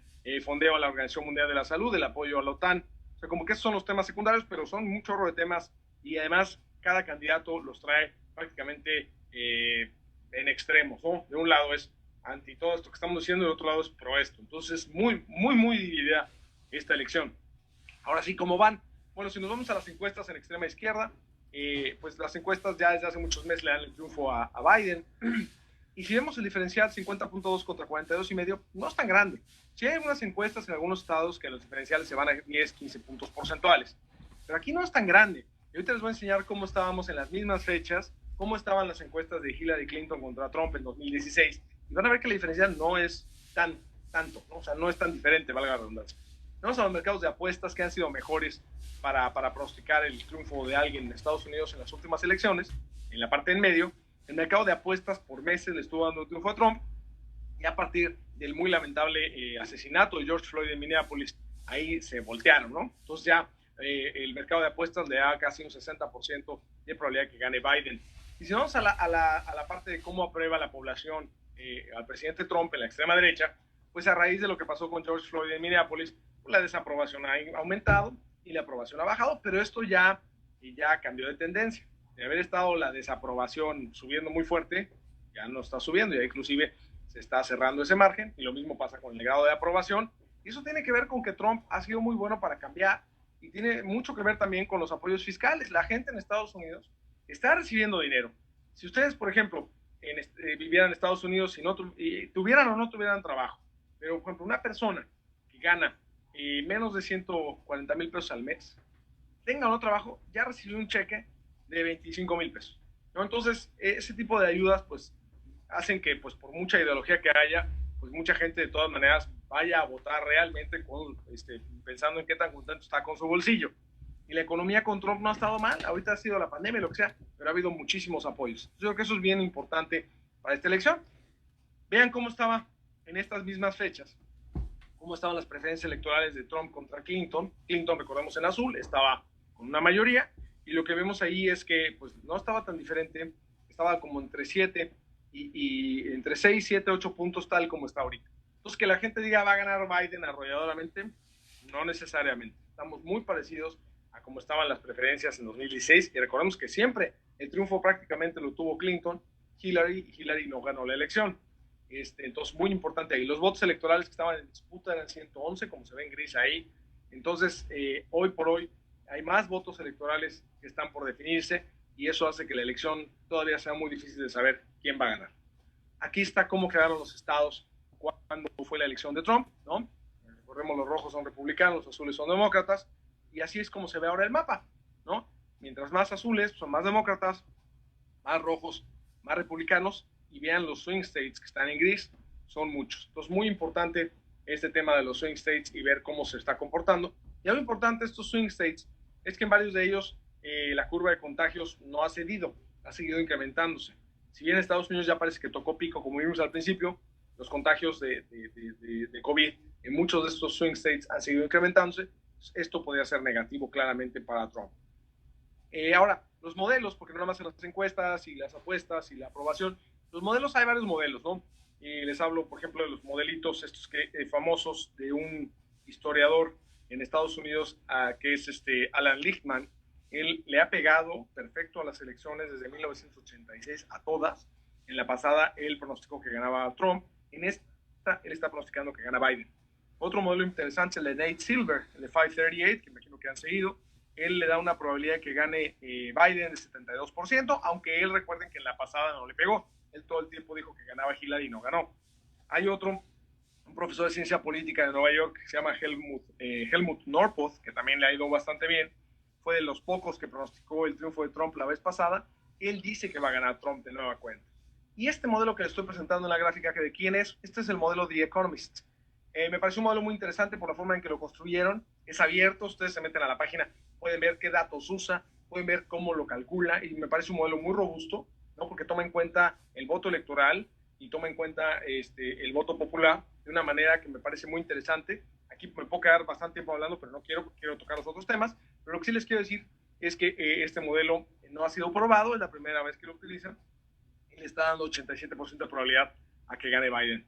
fondeo a la Organización Mundial de la Salud, el apoyo a la OTAN. O sea, como que esos son los temas secundarios, pero son un chorro de temas y además cada candidato los trae prácticamente en extremos, ¿no? De un lado es anti todo esto que estamos diciendo y del otro lado es pro esto. Entonces, muy dividida esta elección. Ahora sí, ¿cómo van? Bueno, si nos vamos a las encuestas en extrema izquierda, pues las encuestas ya desde hace muchos meses le dan el triunfo a Biden. Y si vemos el diferencial 50.2 contra 42.5, no es tan grande. Sí hay algunas encuestas en algunos estados que los diferenciales se van a 10, 15 puntos porcentuales, pero aquí no es tan grande. Y ahorita les voy a enseñar cómo estábamos en las mismas fechas, cómo estaban las encuestas de Hillary Clinton contra Trump en 2016. Y van a ver que la diferencia no es tanto, ¿no? O sea, no es tan diferente, valga la redundancia. Vamos a los mercados de apuestas que han sido mejores para pronosticar el triunfo de alguien en Estados Unidos en las últimas elecciones. En la parte en medio, el mercado de apuestas por meses le estuvo dando el triunfo a Trump, y a partir del muy lamentable asesinato de George Floyd en Minneapolis, ahí se voltearon, ¿no? Entonces ya el mercado de apuestas le da casi un 60% de probabilidad que gane Biden. Y si vamos a la parte de cómo aprueba la población al presidente Trump en la extrema derecha, pues a raíz de lo que pasó con George Floyd en Minneapolis, pues la desaprobación ha aumentado y la aprobación ha bajado, pero esto ya cambió de tendencia. De haber estado la desaprobación subiendo muy fuerte, ya no está subiendo, ya inclusive se está cerrando ese margen, y lo mismo pasa con el grado de aprobación. Y eso tiene que ver con que Trump ha sido muy bueno para cambiar, y tiene mucho que ver también con los apoyos fiscales. La gente en Estados Unidos está recibiendo dinero. Si ustedes, por ejemplo, vivieran en Estados Unidos y tuvieran o no tuvieran trabajo, pero por ejemplo una persona que gana menos de 140,000 pesos al mes, tenga o no trabajo, ya recibió un cheque de 25,000 pesos, ¿no? Entonces, ese tipo de ayudas, pues, hacen que, pues, por mucha ideología que haya, pues, mucha gente de todas maneras vaya a votar realmente pensando en qué tan contento está con su bolsillo. Y la economía con Trump no ha estado mal, ahorita ha sido la pandemia, lo que sea, pero ha habido muchísimos apoyos. Yo creo que eso es bien importante para esta elección. Vean cómo estaba en estas mismas fechas, cómo estaban las preferencias electorales de Trump contra Clinton. Clinton, recordemos, en azul, estaba con una mayoría, y lo que vemos ahí es que pues no estaba tan diferente, estaba como entre 7 y entre 6, 7, 8 puntos, tal como está ahorita. Entonces, que la gente diga va a ganar Biden arrolladoramente, no necesariamente. Estamos muy parecidos a cómo estaban las preferencias en 2016, y recordemos que siempre el triunfo prácticamente lo tuvo Clinton. Hillary no ganó la elección. Entonces, muy importante ahí. Los votos electorales que estaban en disputa eran 111, como se ve en gris ahí. Entonces, hoy por hoy, hay más votos electorales que están por definirse, y eso hace que la elección todavía sea muy difícil de saber quién va a ganar. Aquí está cómo quedaron los estados cuando fue la elección de Trump, ¿no? Recordemos, los rojos son republicanos, los azules son demócratas, y así es como se ve ahora el mapa, ¿no? Mientras más azules son más demócratas, más rojos, más republicanos, y vean los swing states que están en gris, son muchos. Entonces, muy importante este tema de los swing states y ver cómo se está comportando. Y algo importante de estos swing states es que en varios de ellos la curva de contagios no ha cedido, ha seguido incrementándose. Si bien Estados Unidos ya parece que tocó pico, como vimos al principio, los contagios de COVID en muchos de estos swing states han seguido incrementándose. Esto podría ser negativo claramente para Trump. Ahora, los modelos, porque no nada más en las encuestas y las apuestas y la aprobación, los modelos, hay varios modelos, ¿no? Les hablo, por ejemplo, de los modelitos estos famosos de un historiador en Estados Unidos, que es Alan Lichtman. Él le ha pegado perfecto a las elecciones desde 1986, a todas. En la pasada, él pronosticó que ganaba Trump. En esta, él está pronosticando que gana Biden. Otro modelo interesante es el de Nate Silver, el de 538, que me imagino que han seguido. Él le da una probabilidad de que gane Biden de 72%, aunque él, recuerden que en la pasada no le pegó. Él todo el tiempo dijo que ganaba Hillary y no ganó. Hay otro, un profesor de ciencia política de Nueva York, que se llama Helmut Norpoth, que también le ha ido bastante bien. Fue de los pocos que pronosticó el triunfo de Trump la vez pasada. Él dice que va a ganar Trump de nueva cuenta. Y este modelo que les estoy presentando en la gráfica, que de quién es, este es el modelo The Economist. Me parece un modelo muy interesante por la forma en que lo construyeron. Es abierto, ustedes se meten a la página, pueden ver qué datos usa, pueden ver cómo lo calcula, y me parece un modelo muy robusto, ¿no? Porque toma en cuenta el voto electoral y toma en cuenta el voto popular de una manera que me parece muy interesante. Aquí me puedo quedar bastante tiempo hablando, pero no quiero tocar los otros temas. Pero lo que sí les quiero decir es que este modelo no ha sido probado, es la primera vez que lo utilizan, y le está dando 87% de probabilidad a que gane Biden.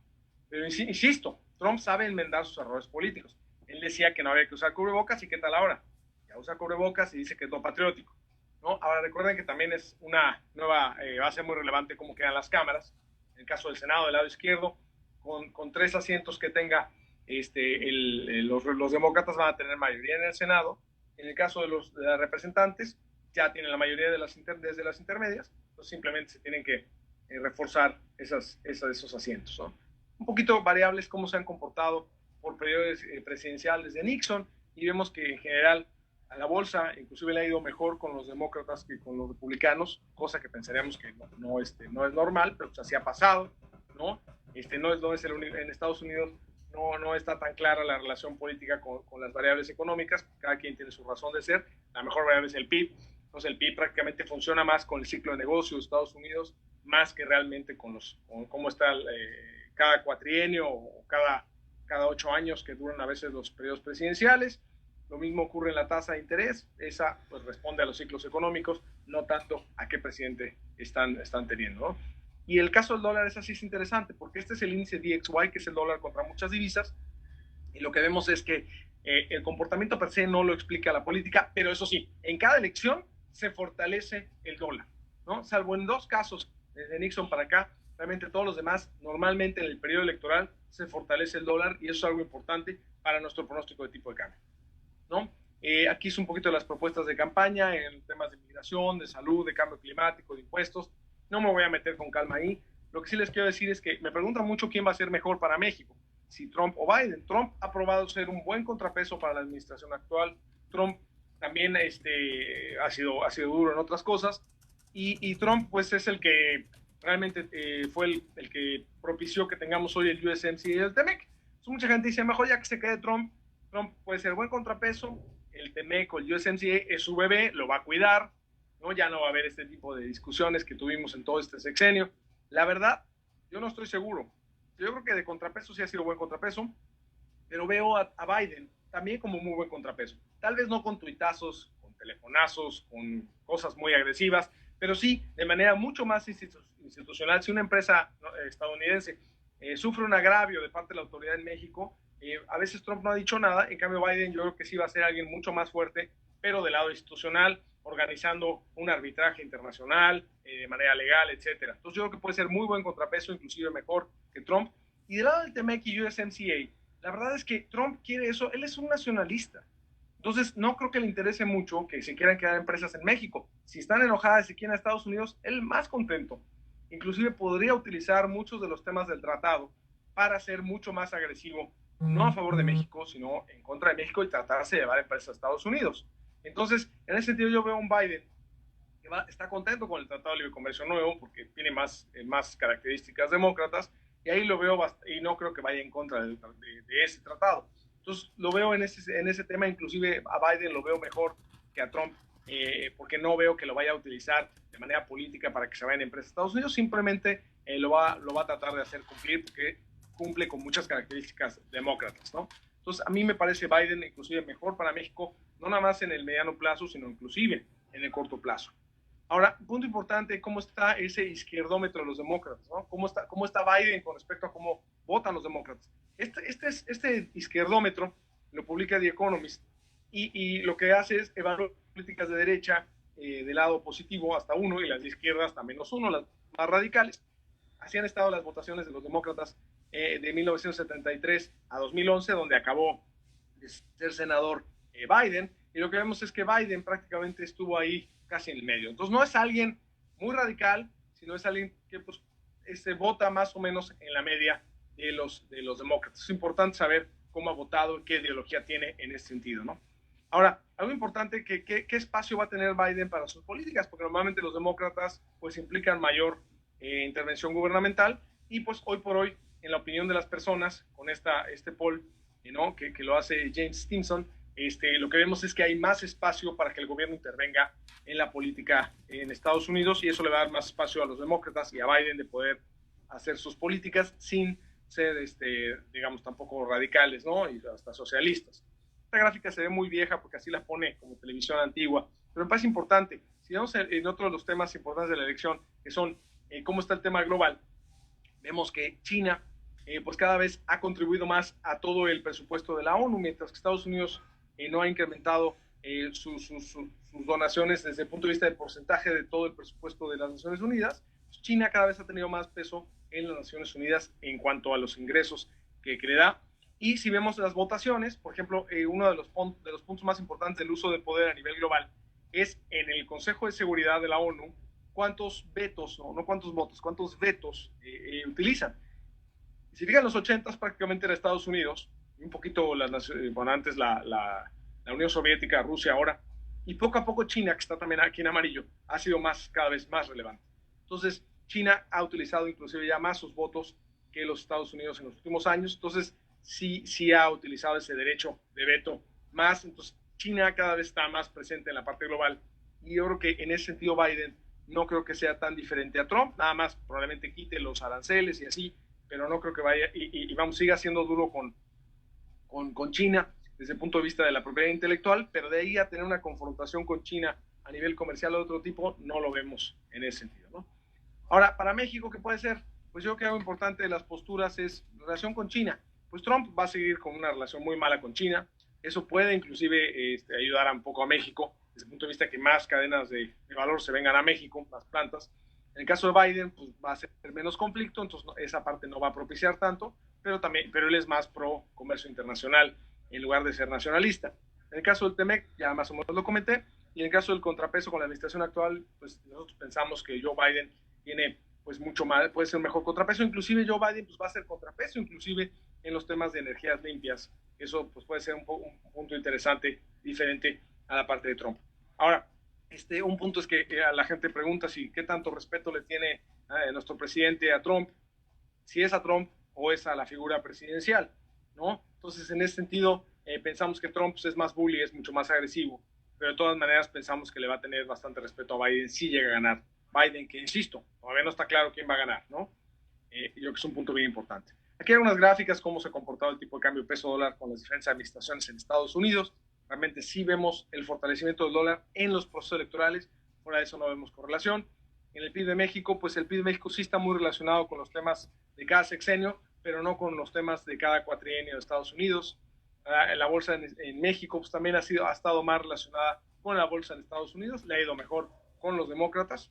Pero insisto, Trump sabe enmendar sus errores políticos. Él decía que no había que usar cubrebocas, y ¿qué tal ahora? Ya usa cubrebocas y dice que es no patriótico, ¿no? Ahora recuerden que también es una nueva, va a ser muy relevante cómo quedan las cámaras. En el caso del Senado, del lado izquierdo, con 3 asientos que tenga, los demócratas van a tener mayoría en el Senado. En el caso de los representantes, ya tienen la mayoría de desde las intermedias, entonces simplemente se tienen que reforzar esos asientos, ¿no? Un poquito variables cómo se han comportado por periodos presidenciales de Nixon, y vemos que en general a la bolsa inclusive le ha ido mejor con los demócratas que con los republicanos, cosa que pensaríamos que no es normal, pero pues así ha pasado, ¿no? No es en Estados Unidos no está tan clara la relación política con las variables económicas, cada quien tiene su razón de ser, la mejor variable es el PIB, entonces el PIB prácticamente funciona más con el ciclo de negocios de Estados Unidos, más que realmente con cómo está cada cuatrienio o cada 8 años que duran a veces los periodos presidenciales. Lo mismo ocurre en la tasa de interés, esa pues responde a los ciclos económicos, no tanto a qué presidente están teniendo, ¿no? Y el caso del dólar es así, es interesante, porque este es el índice DXY, que es el dólar contra muchas divisas, y lo que vemos es que el comportamiento per se no lo explica la política, pero eso sí, en cada elección se fortalece el dólar, ¿no? Salvo en 2 casos, desde Nixon para acá, realmente todos los demás, normalmente en el periodo electoral se fortalece el dólar, y eso es algo importante para nuestro pronóstico de tipo de cambio, ¿no? Aquí es un poquito de las propuestas de campaña en temas de migración, de salud, de cambio climático, de impuestos. No me voy a meter con calma ahí. Lo que sí les quiero decir es que me preguntan mucho quién va a ser mejor para México, si Trump o Biden. Trump ha probado ser un buen contrapeso para la administración actual. Trump también ha sido duro en otras cosas. Y Trump pues es el que realmente fue el que propició que tengamos hoy el USMCA y el TEMEC. Entonces, mucha gente dice, mejor ya que se quede Trump. Trump puede ser buen contrapeso, el TEMEC o el USMCA es su bebé, lo va a cuidar, ¿no? Ya no va a haber este tipo de discusiones que tuvimos en todo este sexenio. La verdad, yo no estoy seguro. Yo creo que de contrapeso sí ha sido buen contrapeso, pero veo a Biden también como muy buen contrapeso. Tal vez no con tuitazos, con telefonazos, con cosas muy agresivas, pero sí de manera mucho más institucional. Si una empresa estadounidense sufre un agravio de parte de la autoridad en México, a veces Trump no ha dicho nada, en cambio Biden yo creo que sí va a ser alguien mucho más fuerte, pero del lado institucional, organizando un arbitraje internacional de manera legal, etcétera. Entonces yo creo que puede ser muy buen contrapeso, inclusive mejor que Trump. Y del lado del TEMEC y USMCA, la verdad es que Trump quiere eso, él es un nacionalista. Entonces no creo que le interese mucho que se quieran quedar empresas en México. Si están enojadas y se quieren a Estados Unidos, él más contento. Inclusive podría utilizar muchos de los temas del tratado para ser mucho más agresivo, no a favor de México, sino en contra de México y tratarse de llevar empresas a Estados Unidos. Entonces, en ese sentido yo veo a un Biden que está contento con el Tratado de Libre Comercio nuevo porque tiene más características demócratas, y ahí lo veo y no creo que vaya en contra de ese tratado. Entonces lo veo en ese tema, inclusive a Biden lo veo mejor que a Trump, porque no veo que lo vaya a utilizar de manera política para que se vayan empresas a Estados Unidos, simplemente lo va a tratar de hacer cumplir porque cumple con muchas características demócratas, ¿no? Entonces a mí me parece Biden inclusive mejor para México, no nada más en el mediano plazo, sino inclusive en el corto plazo. Ahora, punto importante, ¿cómo está ese izquierdómetro de los demócratas, ¿no? ¿Cómo está Biden con respecto a cómo votan los demócratas? Este izquierdómetro lo publica The Economist, y lo que hace es evaluar políticas de derecha del lado positivo hasta 1 y las de izquierda hasta -1, las más radicales. Así han estado las votaciones de los demócratas de 1973 a 2011, donde acabó de ser senador Biden, y lo que vemos es que Biden prácticamente estuvo ahí casi en el medio. Entonces no es alguien muy radical, sino es alguien que pues, vota más o menos en la media de los demócratas. Es importante saber cómo ha votado y qué ideología tiene en ese sentido, ¿no? Ahora, algo importante, ¿qué espacio va a tener Biden para sus políticas? Porque normalmente los demócratas pues implican mayor intervención gubernamental, y pues hoy por hoy, en la opinión de las personas, con este poll ¿no? que lo hace James Stimson, lo que vemos es que hay más espacio para que el gobierno intervenga en la política en Estados Unidos, y eso le va a dar más espacio a los demócratas y a Biden de poder hacer sus políticas sin ser, digamos, tampoco radicales, ¿no? Y hasta socialistas. Esta gráfica se ve muy vieja porque así la pone como televisión antigua, pero me parece importante. Si vemos en otro de los temas importantes de la elección, que son cómo está el tema global, vemos que China pues cada vez ha contribuido más a todo el presupuesto de la ONU, mientras que Estados Unidos no ha incrementado sus donaciones desde el punto de vista del porcentaje de todo el presupuesto de las Naciones Unidas. China cada vez ha tenido más peso en las Naciones Unidas en cuanto a los ingresos que le da. Y si vemos las votaciones, por ejemplo, uno de los puntos más importantes del uso de poder a nivel global es en el Consejo de Seguridad de la ONU cuántos vetos, no cuántos votos, cuántos vetos utilizan. Si fijan, los 80 prácticamente era Estados Unidos, y un poquito bueno, antes la Unión Soviética, Rusia ahora, y poco a poco China, que está también aquí en amarillo, ha sido cada vez más relevante. Entonces, China ha utilizado inclusive ya más sus votos que los Estados Unidos en los últimos años, entonces sí ha utilizado ese derecho de veto más, entonces China cada vez está más presente en la parte global, y yo creo que en ese sentido Biden no creo que sea tan diferente a Trump, nada más probablemente quite los aranceles y así, pero no creo que vaya, vamos, siga siendo duro con China desde el punto de vista de la propiedad intelectual, pero de ahí a tener una confrontación con China a nivel comercial o de otro tipo, no lo vemos en ese sentido, ¿no? Ahora, para México, ¿qué puede ser? Pues yo creo que algo importante de las posturas es relación con China. Pues Trump va a seguir con una relación muy mala con China, eso puede inclusive ayudar un poco a México, desde el punto de vista que más cadenas de valor se vengan a México, más plantas. En el caso de Biden, pues va a ser menos conflicto, entonces esa parte no va a propiciar tanto, pero él es más pro comercio internacional en lugar de ser nacionalista. En el caso del TEMEC, ya más o menos lo comenté, y en el caso del contrapeso con la administración actual, pues nosotros pensamos que Joe Biden tiene pues mucho más, puede ser un mejor contrapeso, inclusive Joe Biden pues va a ser contrapeso, inclusive en los temas de energías limpias. Eso pues puede ser un punto interesante, diferente a la parte de Trump. Ahora, un punto es que a la gente pregunta si qué tanto respeto le tiene nuestro presidente a Trump, si es a Trump o es a la figura presidencial, ¿no? Entonces, en ese sentido, pensamos que Trump pues, es más bully, es mucho más agresivo, pero de todas maneras pensamos que le va a tener bastante respeto a Biden si llega a ganar. Biden, que insisto, todavía no está claro quién va a ganar, ¿no? Yo creo que es un punto bien importante. Aquí hay unas gráficas, cómo se ha comportado el tipo de cambio peso-dólar con las diferentes administraciones en Estados Unidos. Realmente sí vemos el fortalecimiento del dólar en los procesos electorales, fuera de eso no vemos correlación. En el PIB de México, pues el PIB de México sí está muy relacionado con los temas de cada sexenio, pero no con los temas de cada cuatrienio de Estados Unidos. La bolsa en México pues, también ha estado más relacionada con la bolsa en Estados Unidos, le ha ido mejor con los demócratas.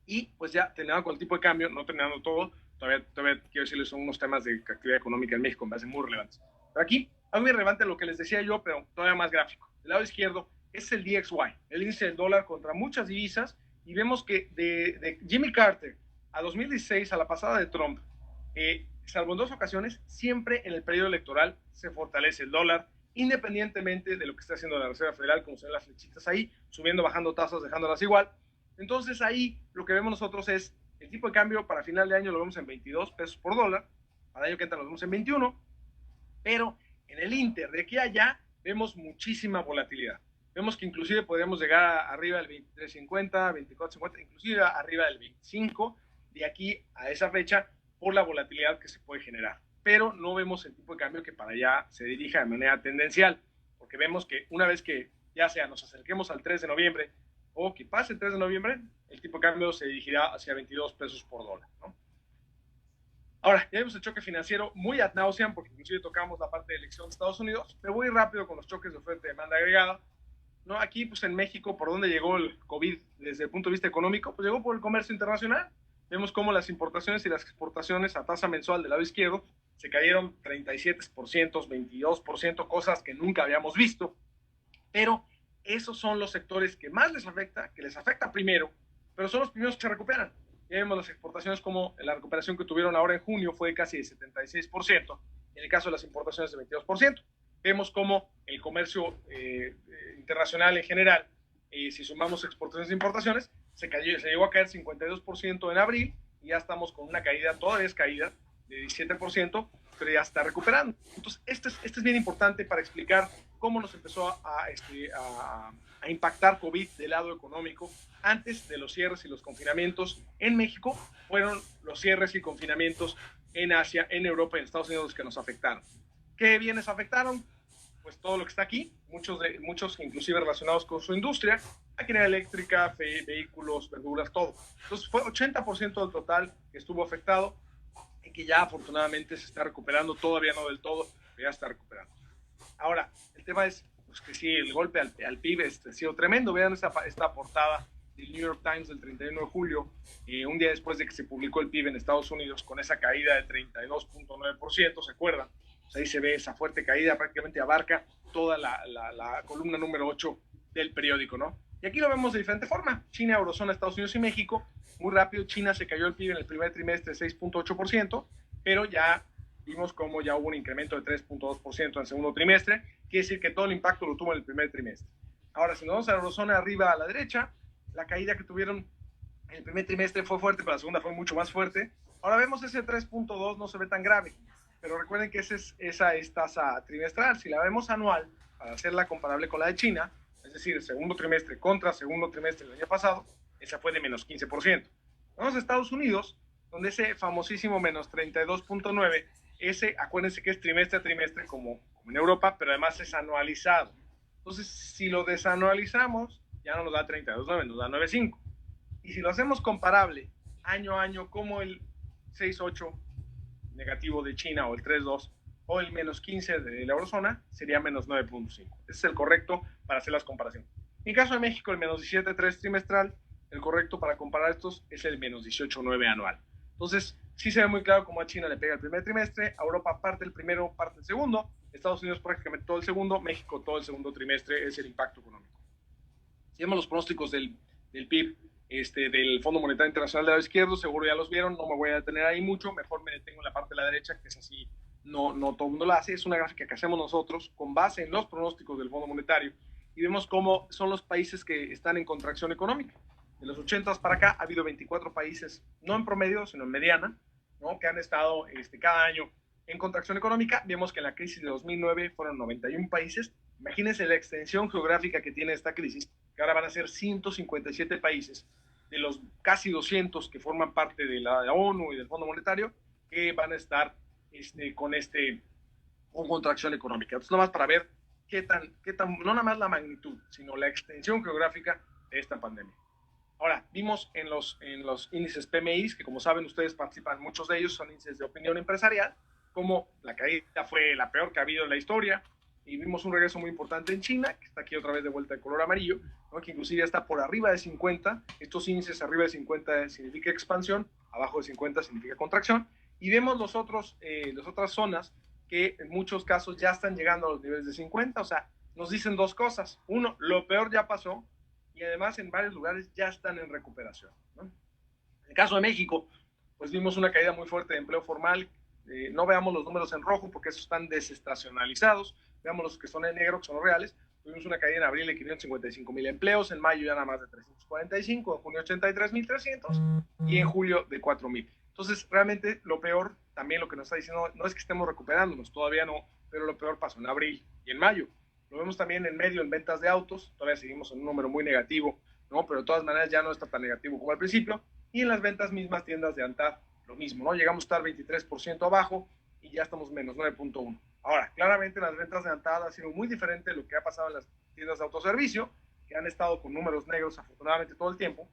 Y pues ya terminando con el tipo de cambio, no terminando todo, todavía quiero decirles, son unos temas de actividad económica en México, me hacen muy relevantes. Pero aquí, algo muy relevante lo que les decía yo, pero todavía más gráfico. Del lado izquierdo es el DXY, el índice del dólar contra muchas divisas, y vemos que de Jimmy Carter a 2016, a la pasada de Trump, salvo en dos ocasiones, siempre en el periodo electoral se fortalece el dólar, independientemente de lo que esté haciendo la Reserva Federal, como se ven las flechitas ahí, subiendo, bajando tasas, dejándolas igual. Entonces ahí lo que vemos nosotros es el tipo de cambio para final de año lo vemos en 22 pesos por dólar, para el año que entra lo vemos en 21, pero en el Inter de aquí a allá vemos muchísima volatilidad. Vemos que inclusive podríamos llegar arriba del 23.50, 24.50, inclusive arriba del 25 de aquí a esa fecha por la volatilidad que se puede generar. Pero no vemos el tipo de cambio que para allá se dirija de manera tendencial, porque vemos que una vez que ya sea nos acerquemos al 3 de noviembre o que pase el 3 de noviembre, el tipo de cambio se dirigirá hacia 22 pesos por dólar, ¿no? Ahora, ya vimos el choque financiero muy ad nauseam, porque inclusive tocamos la parte de elección de Estados Unidos, pero voy rápido con los choques de oferta y demanda agregada, ¿no? Aquí, pues en México, ¿por dónde llegó el COVID desde el punto de vista económico? Pues llegó por el comercio internacional. Vemos cómo las importaciones y las exportaciones a tasa mensual del lado izquierdo se cayeron 37%, 22%, cosas que nunca habíamos visto, pero esos son los sectores que más les afecta, que les afecta primero, pero son los primeros que se recuperan. Ya vemos las exportaciones como la recuperación que tuvieron ahora en junio fue casi de 76%, en el caso de las importaciones de 22%. Vemos como el comercio internacional en general, si sumamos exportaciones e importaciones, se llegó a caer 52% en abril y ya estamos con una caída, todavía es caída, de 17%, pero ya está recuperando. Entonces, este es bien importante para explicar cómo nos empezó a impactar COVID del lado económico. Antes de los cierres y los confinamientos en México, fueron los cierres y confinamientos en Asia, en Europa y en Estados Unidos los que nos afectaron. ¿Qué bienes afectaron? Pues todo lo que está aquí, muchos inclusive relacionados con su industria, maquinaria eléctrica, vehículos, verduras, todo. Entonces fue 80% del total que estuvo afectado y que ya afortunadamente se está recuperando, todavía no del todo, pero ya está recuperando. Ahora, el tema es pues, que sí, el golpe al PIB ha sido tremendo. Vean esta portada del New York Times del 31 de julio, un día después de que se publicó el PIB en Estados Unidos, con esa caída de 32.9%, ¿se acuerdan? Pues ahí se ve esa fuerte caída, prácticamente abarca toda la columna número 8 del periódico, ¿no? Y aquí lo vemos de diferente forma. China, Eurozona, Estados Unidos y México. Muy rápido, China se cayó el PIB en el primer trimestre 6.8%, pero ya vimos cómo ya hubo un incremento de 3.2% en el segundo trimestre. Quiere decir que todo el impacto lo tuvo en el primer trimestre. Ahora, si nos vamos a la Eurozona arriba a la derecha, la caída que tuvieron en el primer trimestre fue fuerte, pero la segunda fue mucho más fuerte. Ahora vemos ese 3.2, no se ve tan grave, pero recuerden que esa es tasa trimestral. Si la vemos anual, para hacerla comparable con la de China, es decir, segundo trimestre contra segundo trimestre del año pasado, esa fue de menos 15%. Vamos a Estados Unidos, donde ese famosísimo menos 32.9, ese, acuérdense que es trimestre a trimestre como en Europa, pero además es anualizado. Entonces, si lo desanualizamos, ya no nos da 32.9, nos da 9.5. Y si lo hacemos comparable año a año, como el 6.8 negativo de China o el 3.2 o el menos 15 de la eurozona, sería menos 9.5. Ese es el correcto para hacer las comparaciones. En caso de México, el menos 17.3 trimestral, el correcto para comparar estos es el menos 18.9 anual. Entonces, sí se ve muy claro cómo a China le pega el primer trimestre, a Europa parte el primero, parte el segundo, Estados Unidos prácticamente todo el segundo, México todo el segundo trimestre es el impacto económico. Si vemos los pronósticos del PIB, del Fondo Monetario Internacional del lado izquierdo, seguro ya los vieron, no me voy a detener ahí mucho, mejor me detengo en la parte de la derecha, que es así, no todo el mundo la hace, es una gráfica que hacemos nosotros con base en los pronósticos del Fondo Monetario, y vemos cómo son los países que están en contracción económica. De los 80 para acá ha habido 24 países, no en promedio, sino en mediana, ¿no?, que han estado cada año en contracción económica. Vemos que en la crisis de 2009 fueron 91 países. Imagínense la extensión geográfica que tiene esta crisis, que ahora van a ser 157 países, de los casi 200 que forman parte de la ONU y del Fondo Monetario, que van a estar con contracción económica. Entonces, nomás para ver qué tan, no nada más la magnitud, sino la extensión geográfica de esta pandemia. Ahora, vimos en los índices PMI, que como saben ustedes participan, muchos de ellos son índices de opinión empresarial, como la caída fue la peor que ha habido en la historia, y vimos un regreso muy importante en China, que está aquí otra vez de vuelta de color amarillo, ¿no?, que inclusive está por arriba de 50, estos índices arriba de 50 significa expansión, abajo de 50 significa contracción, y vemos las otras zonas que en muchos casos ya están llegando a los niveles de 50, o sea, nos dicen dos cosas. Uno, lo peor ya pasó, y además en varios lugares ya están en recuperación, ¿no? En el caso de México, pues vimos una caída muy fuerte de empleo formal. No veamos los números en rojo porque esos están desestacionalizados, veamos los que son en negro, que son los reales. Tuvimos una caída en abril de 555,000 empleos, en mayo ya nada más de 345, en junio 83,300 y en julio de 4,000. Entonces, realmente lo peor, también lo que nos está diciendo, no es que estemos recuperándonos, todavía no, pero lo peor pasó en abril y en mayo. Lo vemos también en medio en ventas de autos, todavía seguimos en un número muy negativo, ¿no?, pero de todas maneras ya no está tan negativo como al principio. Y en las ventas mismas, tiendas de ANTAD, lo mismo, ¿no? Llegamos a estar 23% abajo y ya estamos menos 9.1. Ahora, claramente las ventas de ANTAD ha sido muy diferente de lo que ha pasado en las tiendas de autoservicio, que han estado con números negros afortunadamente todo el tiempo,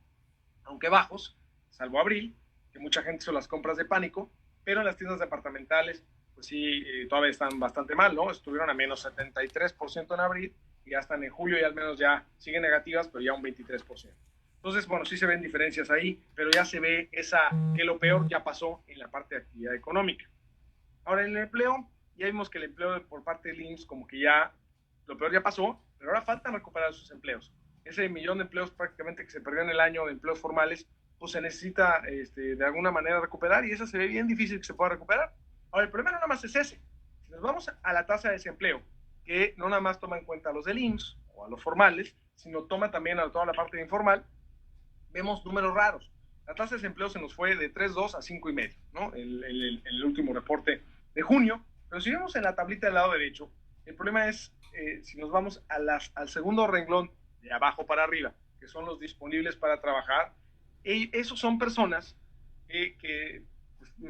aunque bajos, salvo abril, que mucha gente hizo las compras de pánico, pero en las tiendas departamentales pues sí, todavía están bastante mal, ¿no? Estuvieron a menos 73% en abril y ya están en julio y al menos ya siguen negativas, pero ya un 23%. Entonces, bueno, sí se ven diferencias ahí, pero ya se ve que lo peor ya pasó en la parte de actividad económica. Ahora, en el empleo, ya vimos que el empleo por parte del IMSS como que ya, lo peor ya pasó, pero ahora faltan recuperar sus empleos. Ese millón de empleos prácticamente que se perdió en el año de empleos formales, pues se necesita de alguna manera recuperar y eso se ve bien difícil que se pueda recuperar. Ahora, el problema no nada más es ese. Si nos vamos a la tasa de desempleo, que no nada más toma en cuenta a los del IMSS o a los formales, sino toma también a toda la parte informal, vemos números raros. La tasa de desempleo se nos fue de 3.2 a 5.5, ¿no? El último reporte de junio. Pero si vemos en la tablita del lado derecho, el problema es, si nos vamos al segundo renglón de abajo para arriba, que son los disponibles para trabajar, esos son personas que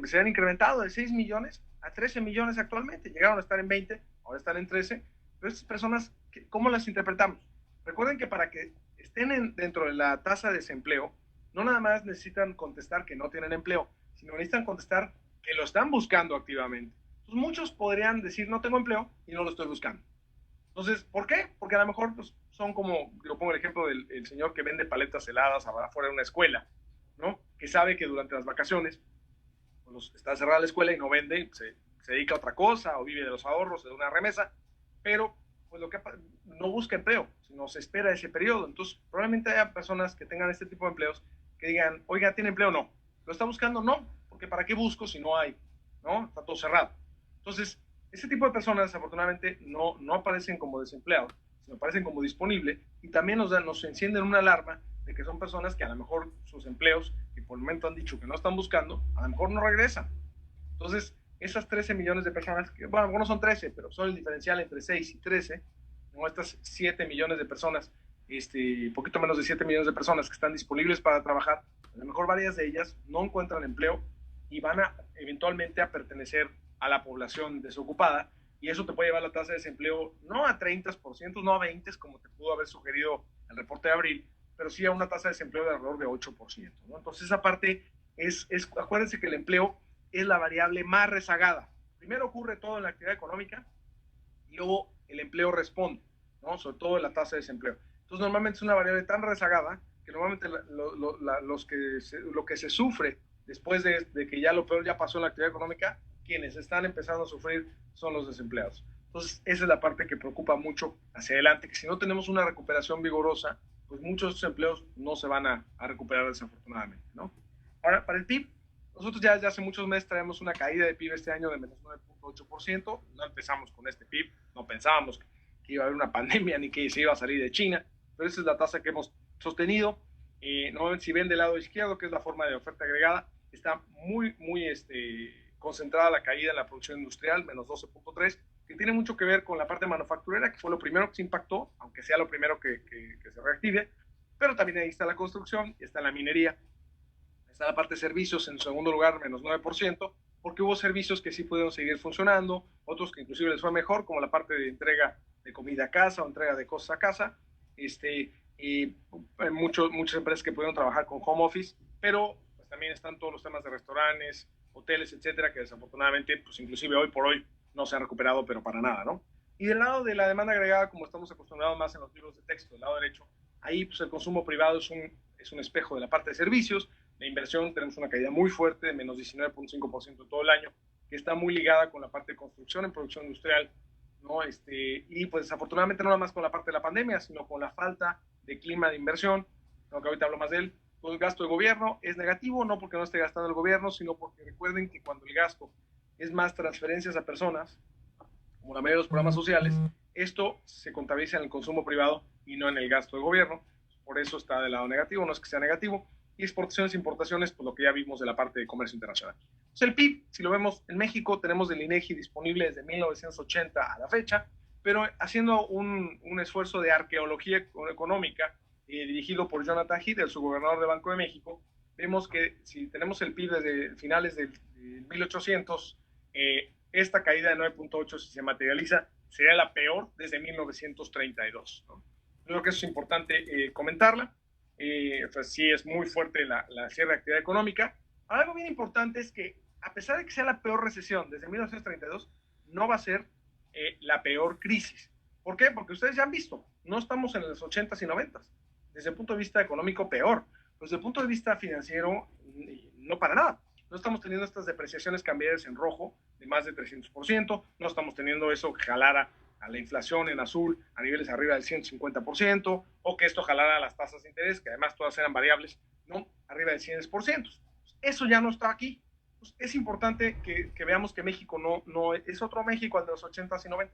se han incrementado de 6 millones a 13 millones actualmente. Llegaron a estar en 20, ahora están en 13. Pero estas personas, ¿cómo las interpretamos? Recuerden que para que estén dentro de la tasa de desempleo, no nada más necesitan contestar que no tienen empleo, sino necesitan contestar que lo están buscando activamente. Entonces, muchos podrían decir no tengo empleo y no lo estoy buscando. Entonces, ¿por qué? Porque a lo mejor pues, son como, yo pongo el ejemplo del señor que vende paletas heladas afuera de una escuela, ¿no? Que sabe que durante las vacaciones pues, está cerrada la escuela y no vende, se dedica a otra cosa o vive de los ahorros, de una remesa, pero pues no busca empleo, sino se espera ese periodo. Entonces, probablemente haya personas que tengan este tipo de empleos que digan, oiga, ¿tiene empleo o no? ¿Lo está buscando? No, porque ¿para qué busco si no hay? ¿No? Está todo cerrado. Entonces, ese tipo de personas, desafortunadamente, no aparecen como desempleados, sino aparecen como disponibles y también nos encienden una alarma de que son personas que a lo mejor sus empleos, que por el momento han dicho que no están buscando, a lo mejor no regresan. Entonces, esas 13 millones de personas, que bueno, no son 13, pero son el diferencial entre 6 y 13, ¿no? Estas 7 millones de personas, poquito menos de 7 millones de personas que están disponibles para trabajar, a lo mejor varias de ellas no encuentran empleo y van eventualmente a pertenecer a la población desocupada, y eso te puede llevar la tasa de desempleo no a 30%, no a 20%, como te pudo haber sugerido el reporte de abril, pero sí a una tasa de desempleo de alrededor de 8%, ¿no? Entonces esa parte acuérdense que el empleo es la variable más rezagada. Primero ocurre todo en la actividad económica y luego el empleo responde, ¿no? Sobre todo en la tasa de desempleo. Entonces normalmente es una variable tan rezagada que normalmente lo que se sufre después de que ya lo peor ya pasó en la actividad económica, quienes están empezando a sufrir son los desempleados. Entonces esa es la parte que preocupa mucho hacia adelante, que si no tenemos una recuperación vigorosa, pues muchos de estos empleos no se van a recuperar desafortunadamente, ¿no? Ahora, para el PIB, nosotros ya desde hace muchos meses traemos una caída de PIB este año de menos 9.8%. No empezamos con este PIB, no pensábamos que iba a haber una pandemia ni que se iba a salir de China, pero esa es la tasa que hemos sostenido. Si ven del lado izquierdo, que es la forma de oferta agregada, está muy concentrada la caída en la producción industrial, menos 12.3%, que tiene mucho que ver con la parte manufacturera, que fue lo primero que se impactó, aunque sea lo primero que se reactive, pero también ahí está la construcción, está la minería, está la parte de servicios en segundo lugar, menos 9%, porque hubo servicios que sí pudieron seguir funcionando, otros que inclusive les fue mejor, como la parte de entrega de comida a casa o entrega de cosas a casa, y muchas empresas que pudieron trabajar con home office, pero pues, también están todos los temas de restaurantes, hoteles, etcétera, que desafortunadamente, pues inclusive hoy por hoy no se han recuperado, pero para nada, ¿no? Y del lado de la demanda agregada, como estamos acostumbrados más en los libros de texto, del lado derecho, ahí pues el consumo privado es un espejo de la parte de servicios. La inversión tenemos una caída muy fuerte de menos 19.5% todo el año, que está muy ligada con la parte de construcción en producción industrial, ¿no? Y pues desafortunadamente no nada más con la parte de la pandemia, sino con la falta de clima de inversión, ¿no? Que ahorita hablo más de él. Pues el gasto de gobierno es negativo, no porque no esté gastando el gobierno, sino porque recuerden que cuando el gasto es más transferencias a personas, como la mayoría de los programas sociales, esto se contabiliza en el consumo privado y no en el gasto de gobierno. Por eso está del lado negativo, no es que sea negativo. Y exportaciones e importaciones, pues lo que ya vimos de la parte de comercio internacional. Pues el PIB, si lo vemos en México, tenemos del INEGI disponible desde 1980 a la fecha, pero haciendo un esfuerzo de arqueología económica dirigido por Jonathan Heath, el subgobernador del Banco de México, vemos que si tenemos el PIB desde finales del 1800, esta caída de 9.8, si se materializa, sería la peor desde 1932, ¿no? Creo que eso es importante comentarla. Pues sí, es muy fuerte la cierre de actividad económica. Algo bien importante es que, a pesar de que sea la peor recesión desde 1932, no va a ser la peor crisis. ¿Por qué? Porque ustedes ya han visto, no estamos en los 80s y 90s. Desde el punto de vista económico, peor. Pues desde el punto de vista financiero, no para nada. No estamos teniendo estas depreciaciones cambiarias en rojo de más de 300%, no estamos teniendo eso que jalara a la inflación en azul a niveles arriba del 150%, o que esto jalara a las tasas de interés, que además todas eran variables, ¿no? Arriba del 100%. Eso ya no está aquí. Pues es importante que veamos que México no es otro México al de los 80s y 90s.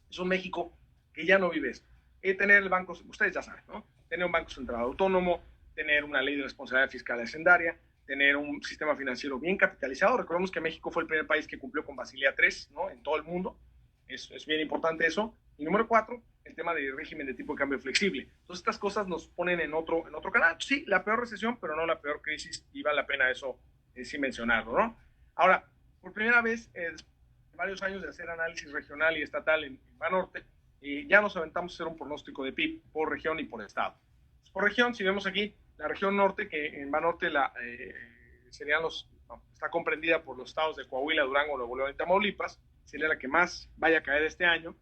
Es un México que ya no vive esto. Tener el banco, ustedes ya saben, ¿no? Tener un banco central autónomo, tener una ley de responsabilidad fiscal y hacendaria, tener un sistema financiero bien capitalizado. Recordemos que México fue el primer país que cumplió con Basilea III, ¿no? En todo el mundo. Es bien importante eso. Y número 4, el tema del régimen de tipo de cambio flexible. Entonces estas cosas nos ponen en otro canal. Sí, la peor recesión, pero no la peor crisis, y vale la pena eso sí mencionarlo, ¿no? Ahora, por primera vez, varios años de hacer análisis regional y estatal en Banorte, ya nos aventamos a hacer un pronóstico de PIB por región y por estado. Pues por región, si vemos aquí, la región norte, que en Banorte está comprendida por los estados de Coahuila, Durango, Nuevo León y Tamaulipas, sería la que más vaya a caer este año.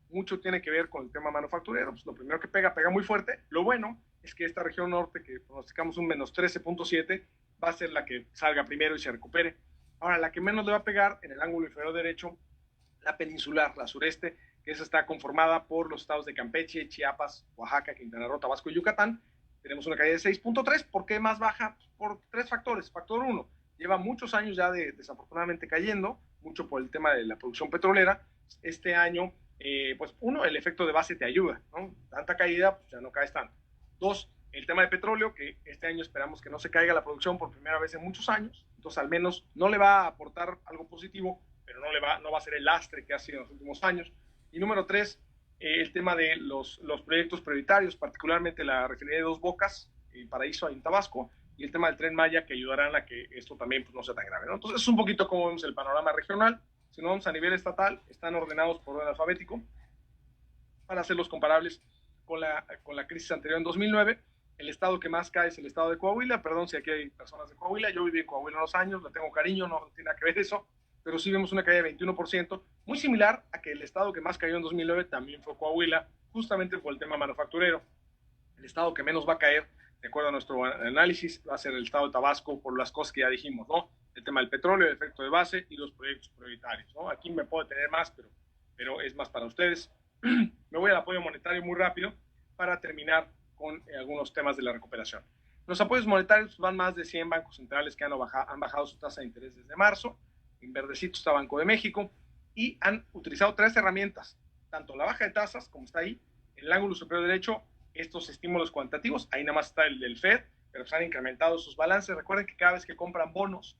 Mucho tiene que ver con el tema manufacturero. Pues lo primero que pega muy fuerte. Lo bueno es que esta región norte, que pronosticamos un menos 13.7, va a ser la que salga primero y se recupere. Ahora, la que menos le va a pegar en el ángulo inferior derecho, la peninsular, la sureste, que que esa está conformada por los estados de Campeche, Chiapas, Oaxaca, Quintana Roo, Tabasco y Yucatán. Tenemos una caída de 6.3. ¿Por qué más baja? Por tres factores. Factor 1, lleva muchos años ya desafortunadamente cayendo, mucho por el tema de la producción petrolera. Este año, pues uno, el efecto de base te ayuda, ¿no? Tanta caída, pues ya no caes tanto. Dos, el tema de petróleo, que este año esperamos que no se caiga la producción por primera vez en muchos años, entonces al menos no le va a aportar algo positivo, pero no va a ser el lastre que ha sido en los últimos años. Y número 3, el tema de los proyectos prioritarios, particularmente la refinería de Dos Bocas, Paraíso en Tabasco, y el tema del Tren Maya, que ayudarán a que esto también pues, no sea tan grave, ¿no? Entonces es un poquito como vemos el panorama regional. Si no vamos a nivel estatal, están ordenados por orden alfabético para hacerlos comparables con la crisis anterior en 2009. El estado que más cae es el estado de Coahuila. Perdón si aquí hay personas de Coahuila. Yo viví en Coahuila unos años, le tengo cariño, no tiene nada que ver eso, pero sí vemos una caída de 21%, muy similar a que el estado que más cayó en 2009 también fue Coahuila, justamente por el tema manufacturero. El estado que menos va a caer, de acuerdo a nuestro análisis, va a ser el estado de Tabasco por las cosas que ya dijimos, ¿no? El tema del petróleo, el efecto de base y los proyectos prioritarios, ¿no? Aquí me puedo tener más, pero es más para ustedes. Me voy al apoyo monetario muy rápido para terminar con algunos temas de la recuperación. Los apoyos monetarios van más de 100 bancos centrales que han bajado su tasa de interés desde marzo. En verdecito está Banco de México y han utilizado 3 herramientas, tanto la baja de tasas, como está ahí, en el ángulo superior derecho, estos estímulos cuantitativos, ahí nada más está el del Fed, pero se han incrementado sus balances. Recuerden que cada vez que compran bonos,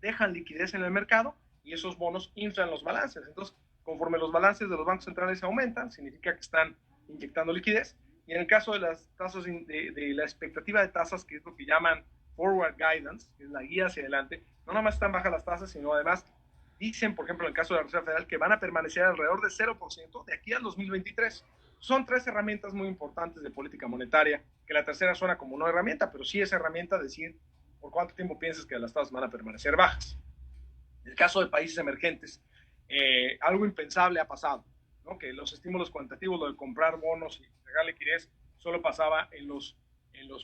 dejan liquidez en el mercado y esos bonos inflan los balances. Entonces, conforme los balances de los bancos centrales aumentan, significa que están inyectando liquidez. Y en el caso de las tasas, de la expectativa de tasas, que es lo que llaman forward guidance, que es la guía hacia adelante, no nada más están bajas las tasas, sino además dicen, por ejemplo, en el caso de la Reserva Federal, que van a permanecer alrededor de 0% de aquí al 2023. Son 3 herramientas muy importantes de política monetaria, que la tercera suena como no herramienta, pero sí es herramienta decir por cuánto tiempo piensas que las tasas van a permanecer bajas. En el caso de países emergentes, algo impensable ha pasado, ¿no? Que los estímulos cuantitativos, lo de comprar bonos y entregar liquidez, solo pasaba en los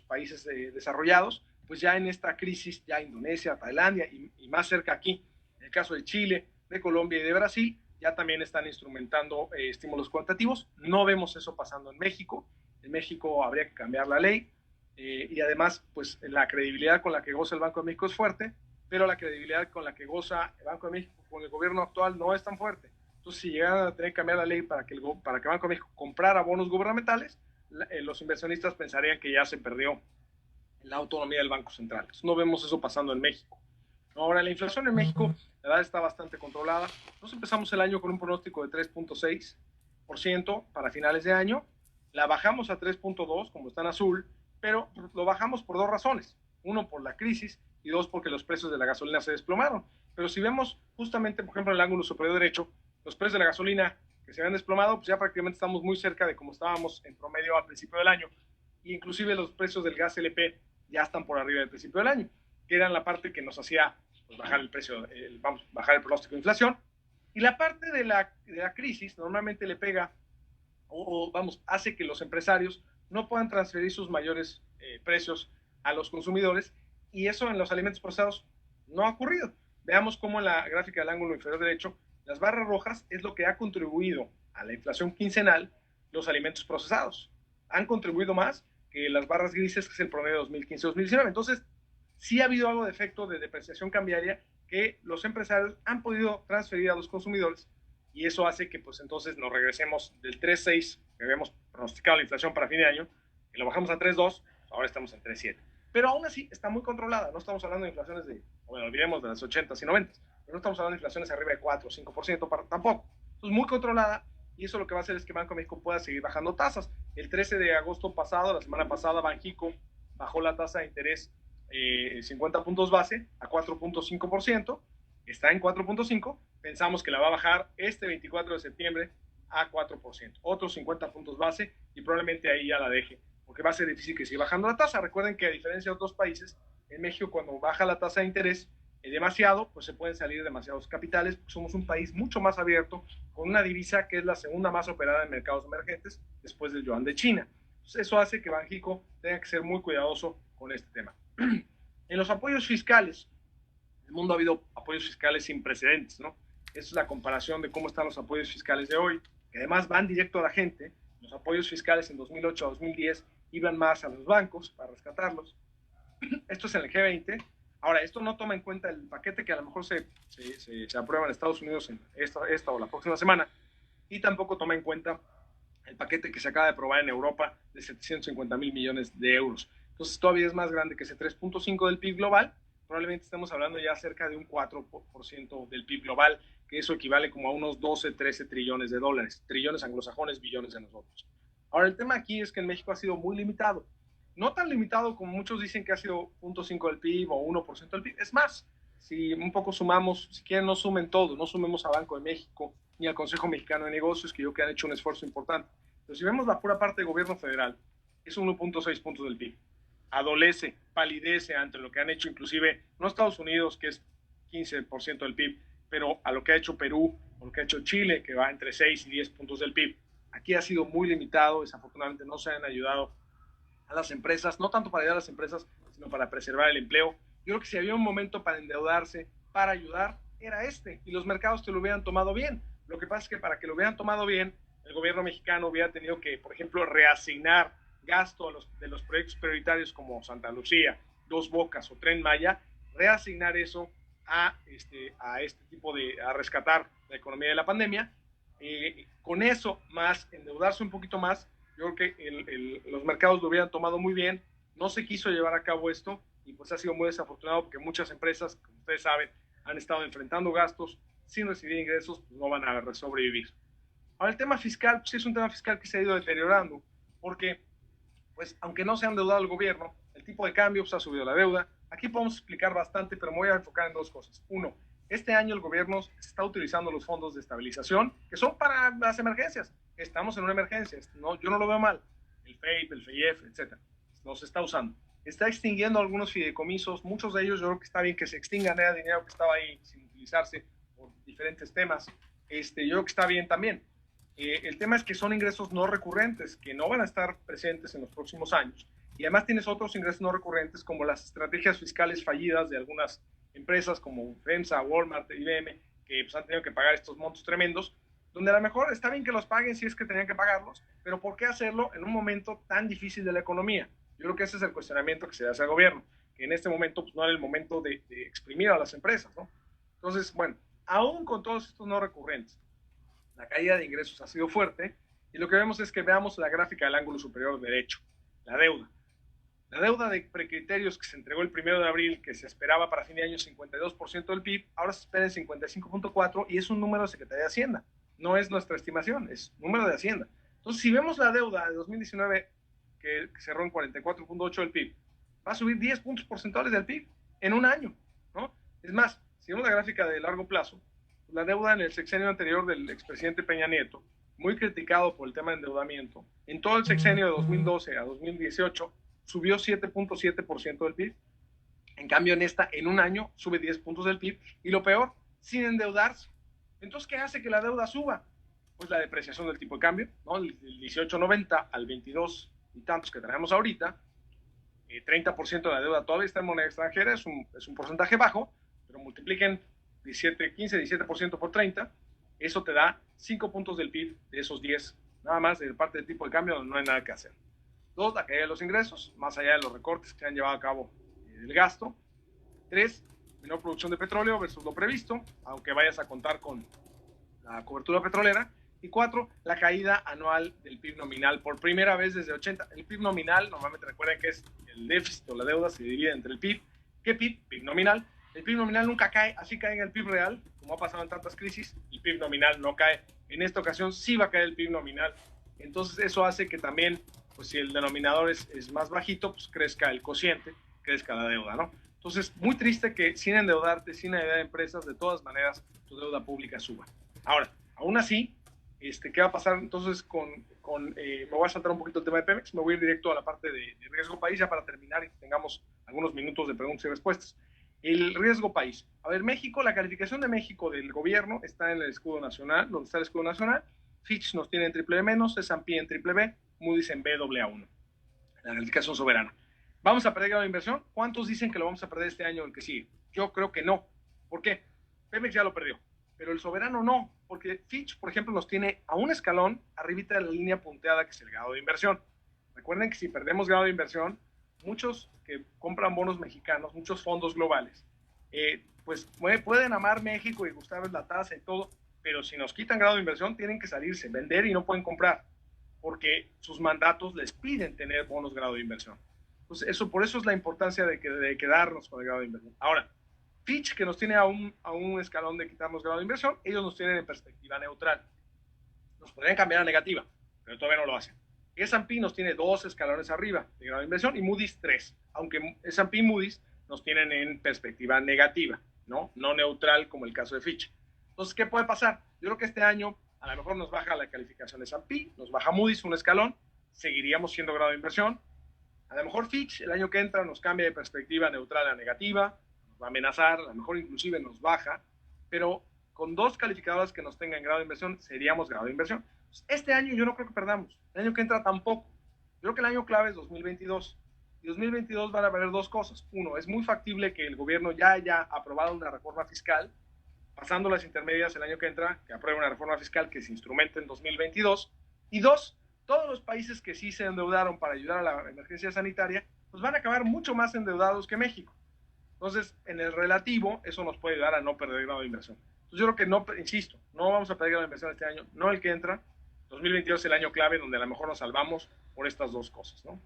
países desarrollados. Pues ya en esta crisis, ya Indonesia, Tailandia y más cerca aquí, en el caso de Chile, de Colombia y de Brasil, ya también están instrumentando estímulos cuantitativos. No vemos eso pasando en México. En México habría que cambiar la ley y además, pues la credibilidad con la que goza el Banco de México es fuerte, pero la credibilidad con la que goza el Banco de México con el gobierno actual no es tan fuerte. Entonces, si llegaran a tener que cambiar la ley para que el Banco de México comprara bonos gubernamentales, los inversionistas pensarían que ya se perdió la autonomía del Banco Central. Entonces, no vemos eso pasando en México. Ahora, la inflación en México, la verdad, está bastante controlada. Nosotros empezamos el año con un pronóstico de 3.6% para finales de año. La bajamos a 3.2%, como está en azul, pero lo bajamos por 2 razones. Uno, por la crisis, y 2, porque los precios de la gasolina se desplomaron. Pero si vemos justamente, por ejemplo, en el ángulo superior derecho, los precios de la gasolina que se habían desplomado, pues ya prácticamente estamos muy cerca de como estábamos en promedio al principio del año. Y inclusive los precios del gas LP ya están por arriba del principio del año, que era la parte que nos hacía pues, bajar el precio, bajar el pronóstico de inflación. Y la parte de la crisis normalmente le pega hace que los empresarios no puedan transferir sus mayores precios a los consumidores, y eso en los alimentos procesados no ha ocurrido. Veamos cómo en la gráfica del ángulo inferior derecho, las barras rojas es lo que ha contribuido a la inflación quincenal. Los alimentos procesados han contribuido más que las barras grises, que es el promedio de 2015-2019. Entonces, sí ha habido algo de efecto de depreciación cambiaria que los empresarios han podido transferir a los consumidores, y eso hace que pues entonces nos regresemos del 3.6 que habíamos pronosticado la inflación para fin de año, y lo bajamos a 3.2, ahora estamos en 3.7. Pero aún así está muy controlada. No estamos hablando de inflaciones bueno, olvidemos de las 80s y 90s, pero no estamos hablando de inflaciones arriba de 4 o 5% tampoco. Entonces, muy controlada, y eso lo que va a hacer es que Banco de México pueda seguir bajando tasas. El 13 de agosto pasado, la semana pasada, Banxico bajó la tasa de interés 50 puntos base a 4.5%, está en 4.5%, pensamos que la va a bajar este 24 de septiembre a 4%, otros 50 puntos base, y probablemente ahí ya la deje, porque va a ser difícil que siga bajando la tasa. Recuerden que a diferencia de otros países, en México cuando baja la tasa de interés demasiado, pues se pueden salir demasiados capitales, porque somos un país mucho más abierto, con una divisa que es la segunda más operada en mercados emergentes después del yuan de China. Entonces, eso hace que Banxico tenga que ser muy cuidadoso con este tema. En los apoyos fiscales, en el mundo ha habido apoyos fiscales sin precedentes, ¿no? Esa es la comparación de cómo están los apoyos fiscales de hoy. que además van directo a la gente. Los apoyos fiscales en 2008 a 2010 iban más a los bancos para rescatarlos. Esto es en el G20. Ahora, esto no toma en cuenta el paquete que a lo mejor se aprueba en Estados Unidos en esta o la próxima semana, y tampoco toma en cuenta el paquete que se acaba de aprobar en Europa de 750,000 millones de euros. Entonces todavía es más grande que ese 3.5 del PIB global. Probablemente estamos hablando ya cerca de un 4% del PIB global, que eso equivale como a unos 12, 13 trillones de dólares. Trillones anglosajones, billones de nosotros. Ahora, el tema aquí es que en México ha sido muy limitado. No tan limitado como muchos dicen que ha sido 0.5 del PIB o 1% del PIB. Es más, si un poco sumamos, si quieren no sumen todo, no sumemos a Banco de México ni al Consejo Mexicano de Negocios, que yo creo que han hecho un esfuerzo importante. Pero si vemos la pura parte de gobierno federal, es 1.6 puntos del PIB. Adolece, palidece ante lo que han hecho inclusive, no Estados Unidos, que es 15% del PIB, pero a lo que ha hecho Perú, o lo que ha hecho Chile, que va entre 6 y 10 puntos del PIB. Aquí ha sido muy limitado, desafortunadamente no se han ayudado a las empresas, no tanto para ayudar a las empresas, sino para preservar el empleo. Yo creo que si había un momento para endeudarse, para ayudar, era este, y los mercados te lo hubieran tomado bien. Lo que pasa es que para que lo hubieran tomado bien, el gobierno mexicano hubiera tenido que, por ejemplo, reasignar gasto de los proyectos prioritarios como Santa Lucía, Dos Bocas o Tren Maya, reasignar eso a rescatar la economía de la pandemia. Con eso, más endeudarse un poquito más, yo creo que los mercados lo hubieran tomado muy bien. No se quiso llevar a cabo esto y pues ha sido muy desafortunado porque muchas empresas, como ustedes saben, han estado enfrentando gastos sin recibir ingresos, pues no van a sobrevivir. Ahora, el tema fiscal, pues es un tema fiscal que se ha ido deteriorando porque, pues, aunque no se ha endeudado el gobierno, el tipo de cambio pues, ha subido la deuda. Aquí podemos explicar bastante, pero me voy a enfocar en dos cosas. Uno, este año el gobierno está utilizando los fondos de estabilización, que son para las emergencias. Estamos en una emergencia, no, yo no lo veo mal. El FEIP, el FEIEF, etc. Los está usando. Está extinguiendo algunos fideicomisos, muchos de ellos yo creo que está bien que se extingan, era dinero que estaba ahí sin utilizarse por diferentes temas. Yo creo que está bien también. El tema es que son ingresos no recurrentes, que no van a estar presentes en los próximos años. Y además tienes otros ingresos no recurrentes, como las estrategias fiscales fallidas de algunas empresas como FEMSA, Walmart, IBM, que pues, han tenido que pagar estos montos tremendos, donde a lo mejor está bien que los paguen si es que tenían que pagarlos, pero ¿por qué hacerlo en un momento tan difícil de la economía? Yo creo que ese es el cuestionamiento que se hace al gobierno, que en este momento pues, no era el momento de exprimir a las empresas, ¿no? Entonces, bueno, aún con todos estos no recurrentes, la caída de ingresos ha sido fuerte y lo que vemos es que veamos la gráfica del ángulo superior derecho, la deuda. La deuda de precriterios que se entregó el 1 de abril, que se esperaba para fin de año 52% del PIB, ahora se espera en 55.4% y es un número de Secretaría de Hacienda. No es nuestra estimación, es número de Hacienda. Entonces, si vemos la deuda de 2019, que cerró en 44.8% del PIB, va a subir 10 puntos porcentuales del PIB en un año, ¿no? Es más, si vemos la gráfica de largo plazo, la deuda en el sexenio anterior del expresidente Peña Nieto, muy criticado por el tema de endeudamiento, en todo el sexenio de 2012 a 2018 subió 7.7% del PIB. En cambio, en un año sube 10 puntos del PIB y lo peor, sin endeudarse. Entonces, ¿qué hace que la deuda suba? Pues la depreciación del tipo de cambio, ¿no? El 18.90 al 22 y tantos que tenemos ahorita, 30% de la deuda todavía está en moneda extranjera, es un porcentaje bajo, pero multipliquen 17% por 30, eso te da 5 puntos del PIB de esos 10, nada más de parte del tipo de cambio donde no hay nada que hacer. 2, la caída de los ingresos, más allá de los recortes que se han llevado a cabo del gasto. 3, menor producción de petróleo versus lo previsto, aunque vayas a contar con la cobertura petrolera. Y 4, la caída anual del PIB nominal por primera vez desde 80. El PIB nominal, normalmente recuerden que es el déficit o la deuda, se divide entre el PIB. ¿Qué PIB? PIB nominal. El PIB nominal nunca cae, así cae en el PIB real, como ha pasado en tantas crisis. El PIB nominal no cae. En esta ocasión sí va a caer el PIB nominal. Entonces eso hace que también, pues si el denominador es más bajito, pues crezca el cociente, crezca la deuda, ¿no? Entonces, muy triste que sin endeudarte, sin ayudar a empresas, de todas maneras, tu deuda pública suba. Ahora, aún así, ¿qué va a pasar entonces me voy a saltar un poquito el tema de Pemex, me voy a ir directo a la parte de riesgo país ya para terminar y que tengamos algunos minutos de preguntas y respuestas. El riesgo país. A ver, México, la calificación de México del gobierno está en el escudo nacional, donde está el escudo nacional. Fitch nos tiene en BBB-, S&P en BBB, Moody's en Baa1, la calificación soberana. ¿Vamos a perder la inversión? ¿Cuántos dicen que lo vamos a perder este año o el que sigue? Yo creo que no. ¿Por qué? Pemex ya lo perdió. pero el soberano no, porque Fitch, por ejemplo, nos tiene a un escalón arribita de la línea punteada, que es el grado de inversión. Recuerden que si perdemos grado de inversión, muchos que compran bonos mexicanos, muchos fondos globales, pues pueden amar México y gustarles la tasa y todo, pero si nos quitan grado de inversión, tienen que salirse, vender y no pueden comprar, porque sus mandatos les piden tener bonos grado de inversión. Entonces, por eso es la importancia de quedarnos con el grado de inversión. Ahora, Fitch, que nos tiene a un escalón de quitarnos grado de inversión, ellos nos tienen en perspectiva neutral. Nos podrían cambiar a negativa, pero todavía no lo hacen. S&P nos tiene 2 escalones arriba de grado de inversión y Moody's 3, aunque S&P y Moody's nos tienen en perspectiva negativa, no neutral como el caso de Fitch. Entonces, ¿qué puede pasar? Yo creo que este año a lo mejor nos baja la calificación de S&P, nos baja Moody's un escalón, seguiríamos siendo grado de inversión. A lo mejor Fitch el año que entra nos cambia de perspectiva neutral a negativa, nos va a amenazar, a lo mejor inclusive nos baja, pero con 2 calificadoras que nos tengan grado de inversión, seríamos grado de inversión. Este año yo no creo que perdamos, el año que entra tampoco. Yo creo que el año clave es 2022. Y 2022 van a haber 2 cosas. Uno, es muy factible que el gobierno ya haya aprobado una reforma fiscal, pasando las intermedias el año que entra, que apruebe una reforma fiscal que se instrumente en 2022. Y 2, todos los países que sí se endeudaron para ayudar a la emergencia sanitaria, pues van a acabar mucho más endeudados que México. Entonces, en el relativo, eso nos puede ayudar a no perder grado de inversión. Entonces, yo creo que no, insisto, no vamos a perder grado de inversión este año, no el que entra. 2022 es el año clave donde a lo mejor nos salvamos por estas 2 cosas, ¿no?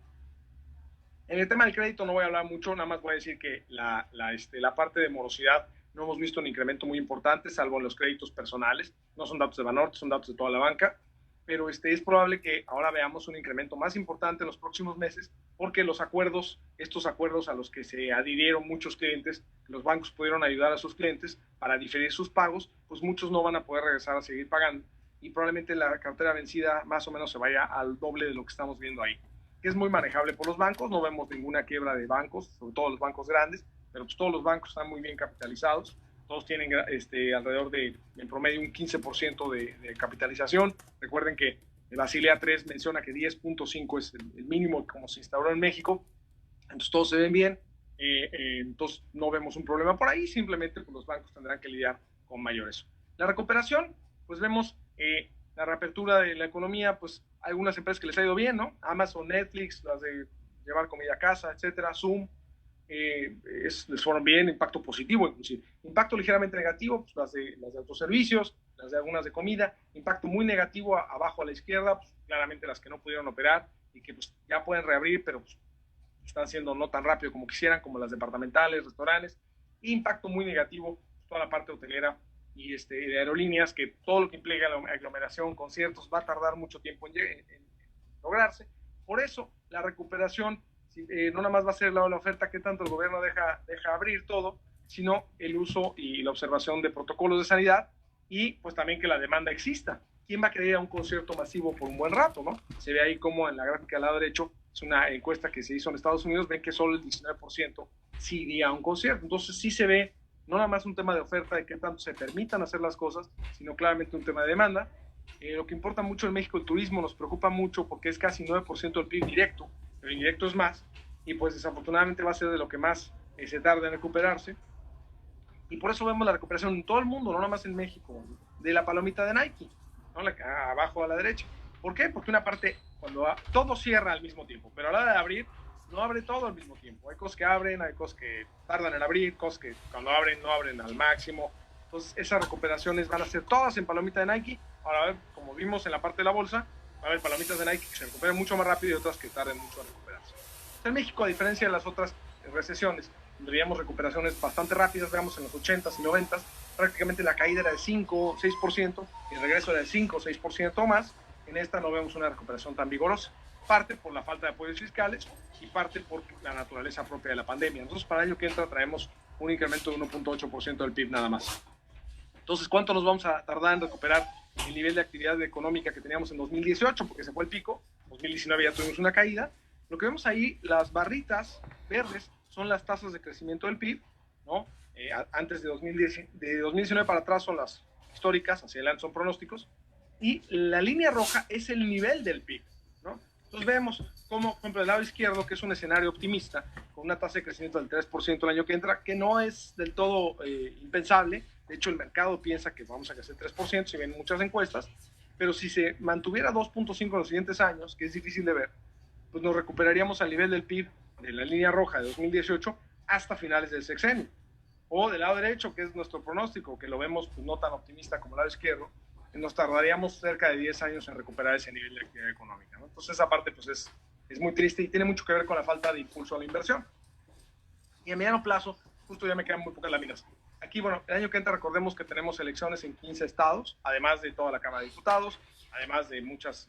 En el tema del crédito no voy a hablar mucho, nada más voy a decir que la parte de morosidad no hemos visto un incremento muy importante, salvo en los créditos personales. No son datos de Banorte, son datos de toda la banca, pero es probable que ahora veamos un incremento más importante en los próximos meses, porque estos acuerdos a los que se adhirieron muchos clientes, los bancos pudieron ayudar a sus clientes para diferir sus pagos, pues muchos no van a poder regresar a seguir pagando y probablemente la cartera vencida más o menos se vaya al doble de lo que estamos viendo ahí, que es muy manejable por los bancos. No vemos ninguna quiebra de bancos, sobre todo los bancos grandes, pero pues todos los bancos están muy bien capitalizados, todos tienen alrededor de, en promedio, un 15% de capitalización. Recuerden que Basilea 3 menciona que 10.5 es el mínimo como se instauró en México, entonces todos se ven bien, entonces no vemos un problema por ahí, simplemente pues, los bancos tendrán que lidiar con mayores. La recuperación, pues vemos la reapertura de la economía, pues algunas empresas que les ha ido bien, ¿no? Amazon, Netflix, las de llevar comida a casa, etcétera, Zoom, les fueron bien, impacto positivo inclusive. Impacto ligeramente negativo, pues las de autoservicios, las de algunas de comida. Impacto muy negativo abajo a la izquierda, pues claramente las que no pudieron operar y que pues ya pueden reabrir, pero pues, están siendo no tan rápido como quisieran, como las departamentales, restaurantes. Y impacto muy negativo, pues, toda la parte hotelera y de aerolíneas, que todo lo que implica la aglomeración, conciertos, va a tardar mucho tiempo en lograrse. Por eso, la recuperación no nada más va a ser la oferta que tanto el gobierno deja abrir todo, sino el uso y la observación de protocolos de sanidad y pues también que la demanda exista. ¿Quién va a querer ir a un concierto masivo por un buen rato, no? Se ve ahí como en la gráfica al lado derecho, es una encuesta que se hizo en Estados Unidos, ven que solo el 19% sí iría a un concierto. Entonces sí se ve no nada más un tema de oferta, de qué tanto se permitan hacer las cosas, sino claramente un tema de demanda. Lo que importa mucho en México, el turismo, nos preocupa mucho porque es casi 9% del PIB directo, pero indirecto es más, y pues desafortunadamente va a ser de lo que más se tarda en recuperarse. Y por eso vemos la recuperación en todo el mundo, no nada más en México, de la palomita de Nike, ¿no? Abajo a la derecha. ¿Por qué? Porque una parte, cuando todo cierra al mismo tiempo, pero a la hora de abrir, no abre todo al mismo tiempo. Hay cosas que abren, hay cosas que tardan en abrir, cosas que cuando abren no abren al máximo. Entonces esas recuperaciones van a ser todas en palomita de Nike. Ahora, a ver, como vimos en la parte de la bolsa, va a haber palomitas de Nike que se recuperen mucho más rápido y otras que tarden mucho en recuperarse. En México, a diferencia de las otras recesiones, donde veíamos recuperaciones bastante rápidas, veamos en los 80s y 90s, prácticamente la caída era de 5 o 6%, y el regreso era de 5 o 6% o más. En esta no vemos una recuperación tan vigorosa, parte por la falta de apoyos fiscales y parte por la naturaleza propia de la pandemia. Entonces, para el año que entra traemos un incremento de 1.8% del PIB nada más. Entonces, ¿cuánto nos vamos a tardar en recuperar el nivel de actividad económica que teníamos en 2018? Porque se fue el pico, 2019 ya tuvimos una caída. Lo que vemos ahí, las barritas verdes, son las tasas de crecimiento del PIB, ¿no? Antes de 2019 para atrás son las históricas, hacia adelante son pronósticos, y la línea roja es el nivel del PIB, ¿no? Entonces vemos cómo, por ejemplo, el lado izquierdo, que es un escenario optimista, con una tasa de crecimiento del 3% el año que entra, que no es del todo impensable. De hecho, el mercado piensa que vamos a crecer 3%, si ven muchas encuestas, pero si se mantuviera 2.5 en los siguientes años, que es difícil de ver, pues nos recuperaríamos al nivel del PIB de la línea roja de 2018 hasta finales del sexenio. O del lado derecho, que es nuestro pronóstico, que lo vemos pues, no tan optimista como el lado izquierdo, nos tardaríamos cerca de 10 años en recuperar ese nivel de actividad económica, ¿no? Entonces esa parte pues es muy triste y tiene mucho que ver con la falta de impulso a la inversión. Y a mediano plazo, justo ya me quedan muy pocas láminas. Aquí, bueno, el año que entra recordemos que tenemos elecciones en 15 estados, además de toda la Cámara de Diputados, además de muchos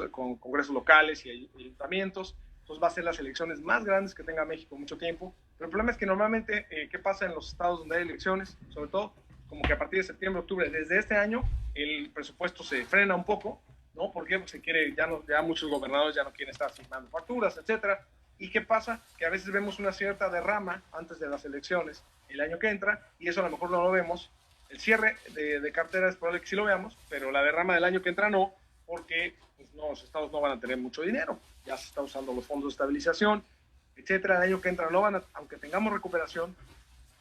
congresos locales y ayuntamientos. Entonces va a ser las elecciones más grandes que tenga México en mucho tiempo. Pero el problema es que normalmente, ¿qué pasa en los estados donde hay elecciones? Sobre todo, como que a partir de septiembre, octubre, desde este año, el presupuesto se frena un poco, ¿no? Porque se quiere, ya muchos gobernadores ya no quieren estar asignando facturas, etcétera. ¿Y qué pasa? Que a veces vemos una cierta derrama antes de las elecciones el año que entra, y eso a lo mejor no lo vemos. El cierre de cartera es probable que sí lo veamos, pero la derrama del año que entra no, porque pues, no, los estados no van a tener mucho dinero. Ya se está usando los fondos de estabilización, etcétera. El año que entra no van a, aunque tengamos recuperación,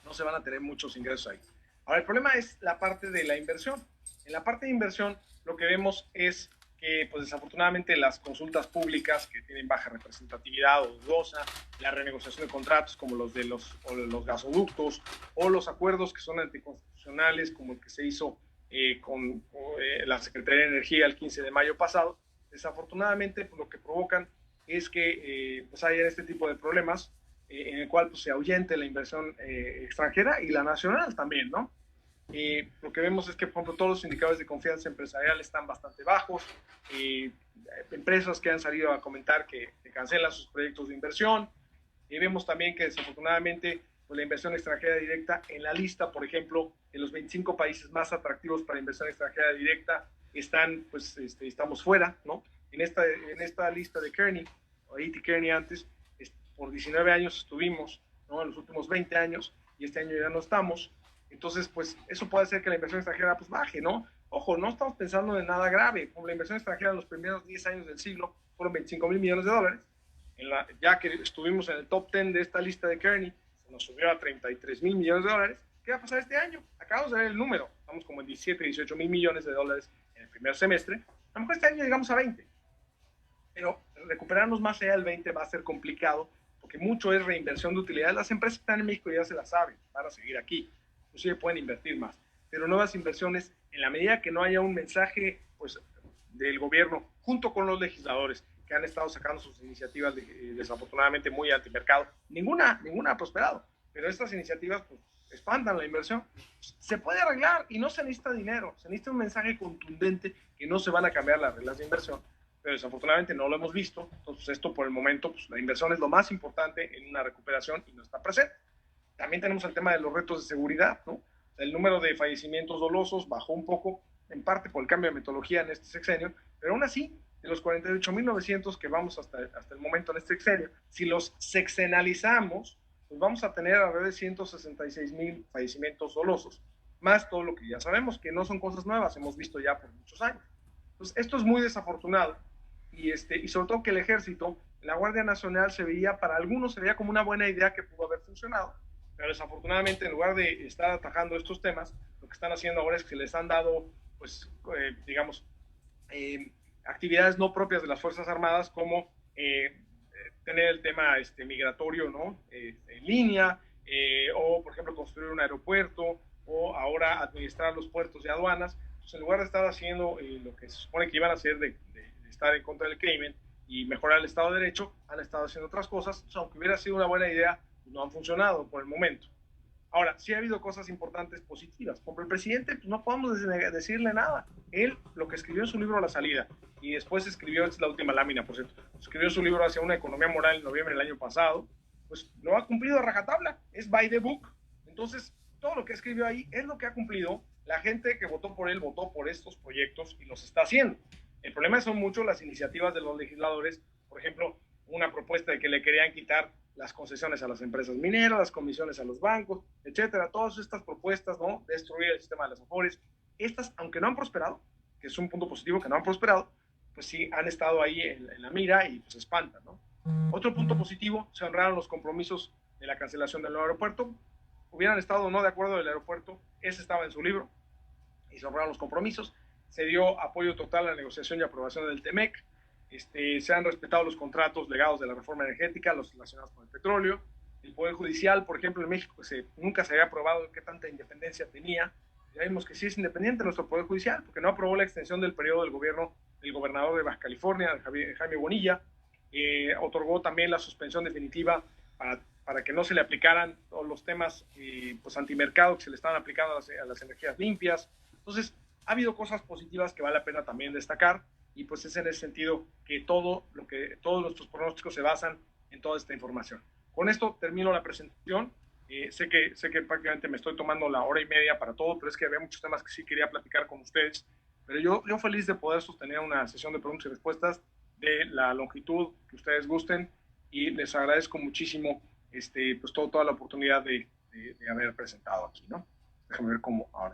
no se van a tener muchos ingresos ahí. Ahora, el problema es la parte de la inversión. En la parte de inversión, lo que vemos es que, pues desafortunadamente, las consultas públicas que tienen baja representatividad o dudosa, la renegociación de contratos como los de los gasoductos, o los acuerdos que son anticonstitucionales, como el que se hizo con la Secretaría de Energía el 15 de mayo pasado, desafortunadamente, pues, lo que provocan es que pues haya este tipo de problemas en el cual pues, se ahuyente la inversión extranjera y la nacional también, ¿no? Lo que vemos es que, por ejemplo, todos los indicadores de confianza empresarial están bastante bajos. Empresas que han salido a comentar que cancelan sus proyectos de inversión. Vemos también que, desafortunadamente, pues, la inversión extranjera directa en la lista, por ejemplo, de los 25 países más atractivos para inversión extranjera directa, pues, estamos fuera, ¿no? En esta lista de Kearney, o A.T. Kearney antes, por 19 años estuvimos, ¿no? En los últimos 20 años, y este año ya no estamos. Entonces, pues eso puede hacer que la inversión extranjera pues baje, ¿no? Ojo, no estamos pensando en nada grave. Como la inversión extranjera en los primeros 10 años del siglo fueron 25,000 millones de dólares. Ya que estuvimos en el top 10 de esta lista de Kearney, se nos subió a 33,000 millones de dólares. ¿Qué va a pasar este año? Acabamos de ver el número. Estamos como en 17, 18,000 millones de dólares en el primer semestre. A lo mejor este año llegamos a 20. Pero recuperarnos más allá del 20 va a ser complicado, porque mucho es reinversión de utilidades. Las empresas que están en México ya se las saben para seguir aquí. Inclusive pueden invertir más. Pero nuevas inversiones, en la medida que no haya un mensaje pues, del gobierno, junto con los legisladores, que han estado sacando sus iniciativas desafortunadamente muy antimercado, ninguna ha prosperado. Pero estas iniciativas pues, espantan la inversión. Se puede arreglar y no se necesita dinero. Se necesita un mensaje contundente que no se van a cambiar las reglas de inversión. Pero desafortunadamente no lo hemos visto. Entonces esto por el momento, pues la inversión es lo más importante en una recuperación y no está presente. También tenemos el tema de los retos de seguridad, ¿no? El número de fallecimientos dolosos bajó un poco, en parte por el cambio de metodología en este sexenio, pero aún así, de los 48,900 que vamos hasta el momento en este sexenio, si los sexenalizamos, pues vamos a tener alrededor de 166,000 fallecimientos dolosos, más todo lo que ya sabemos, que no son cosas nuevas, hemos visto ya por muchos años. Entonces, esto es muy desafortunado, y sobre todo que el ejército, la Guardia Nacional para algunos se veía como una buena idea que pudo haber funcionado, pero desafortunadamente en lugar de estar atajando estos temas, lo que están haciendo ahora es que les han dado, pues, actividades no propias de las Fuerzas Armadas, como tener el tema migratorio, ¿no? En línea, o por ejemplo construir un aeropuerto, o ahora administrar los puertos y aduanas. Entonces, en lugar de estar haciendo lo que se supone que iban a hacer de estar en contra del crimen y mejorar el Estado de Derecho, han estado haciendo otras cosas. Entonces, aunque hubiera sido una buena idea, no han funcionado por el momento. Ahora, sí ha habido cosas importantes positivas. Como el presidente, pues no podemos decirle nada. Él, lo que escribió en su libro La Salida, y después escribió, esta es la última lámina, por cierto, escribió su libro Hacia una economía moral en noviembre del año pasado, pues lo ha cumplido a rajatabla. Es by the book. Entonces, todo lo que escribió ahí es lo que ha cumplido. La gente que votó por él votó por estos proyectos y los está haciendo. El problema son mucho las iniciativas de los legisladores. Por ejemplo, una propuesta de que le querían quitar las concesiones a las empresas mineras, las comisiones a los bancos, etcétera. Todas estas propuestas, ¿no? Destruir el sistema de las afores. Estas, aunque no han prosperado, que es un punto positivo que no han prosperado, pues sí han estado ahí en la mira y pues espantan, ¿no? Otro punto positivo, se honraron los compromisos de la cancelación del nuevo aeropuerto. Hubieran estado o no de acuerdo del aeropuerto, ese estaba en su libro, y se honraron los compromisos. Se dio apoyo total a la negociación y aprobación del TEMEC. Se han respetado los contratos legados de la reforma energética, los relacionados con el petróleo. El Poder Judicial, por ejemplo, en México nunca se había aprobado qué tanta independencia tenía. Ya vimos que sí es independiente nuestro Poder Judicial, porque no aprobó la extensión del periodo del gobierno del gobernador de Baja California, de Jaime Bonilla. Otorgó también la suspensión definitiva para que no se le aplicaran todos los temas pues antimercado que se le estaban aplicando a las energías limpias. Entonces, ha habido cosas positivas que vale la pena también destacar, y pues es en ese sentido que todos nuestros pronósticos se basan en toda esta información. Con esto termino la presentación. Sé que prácticamente me estoy tomando la hora y media para todo, pero es que había muchos temas que sí quería platicar con ustedes. Pero yo feliz de poder sostener una sesión de preguntas y respuestas de la longitud que ustedes gusten, y les agradezco muchísimo pues toda la oportunidad de haber presentado aquí, ¿no? Déjame ver cómo ahora.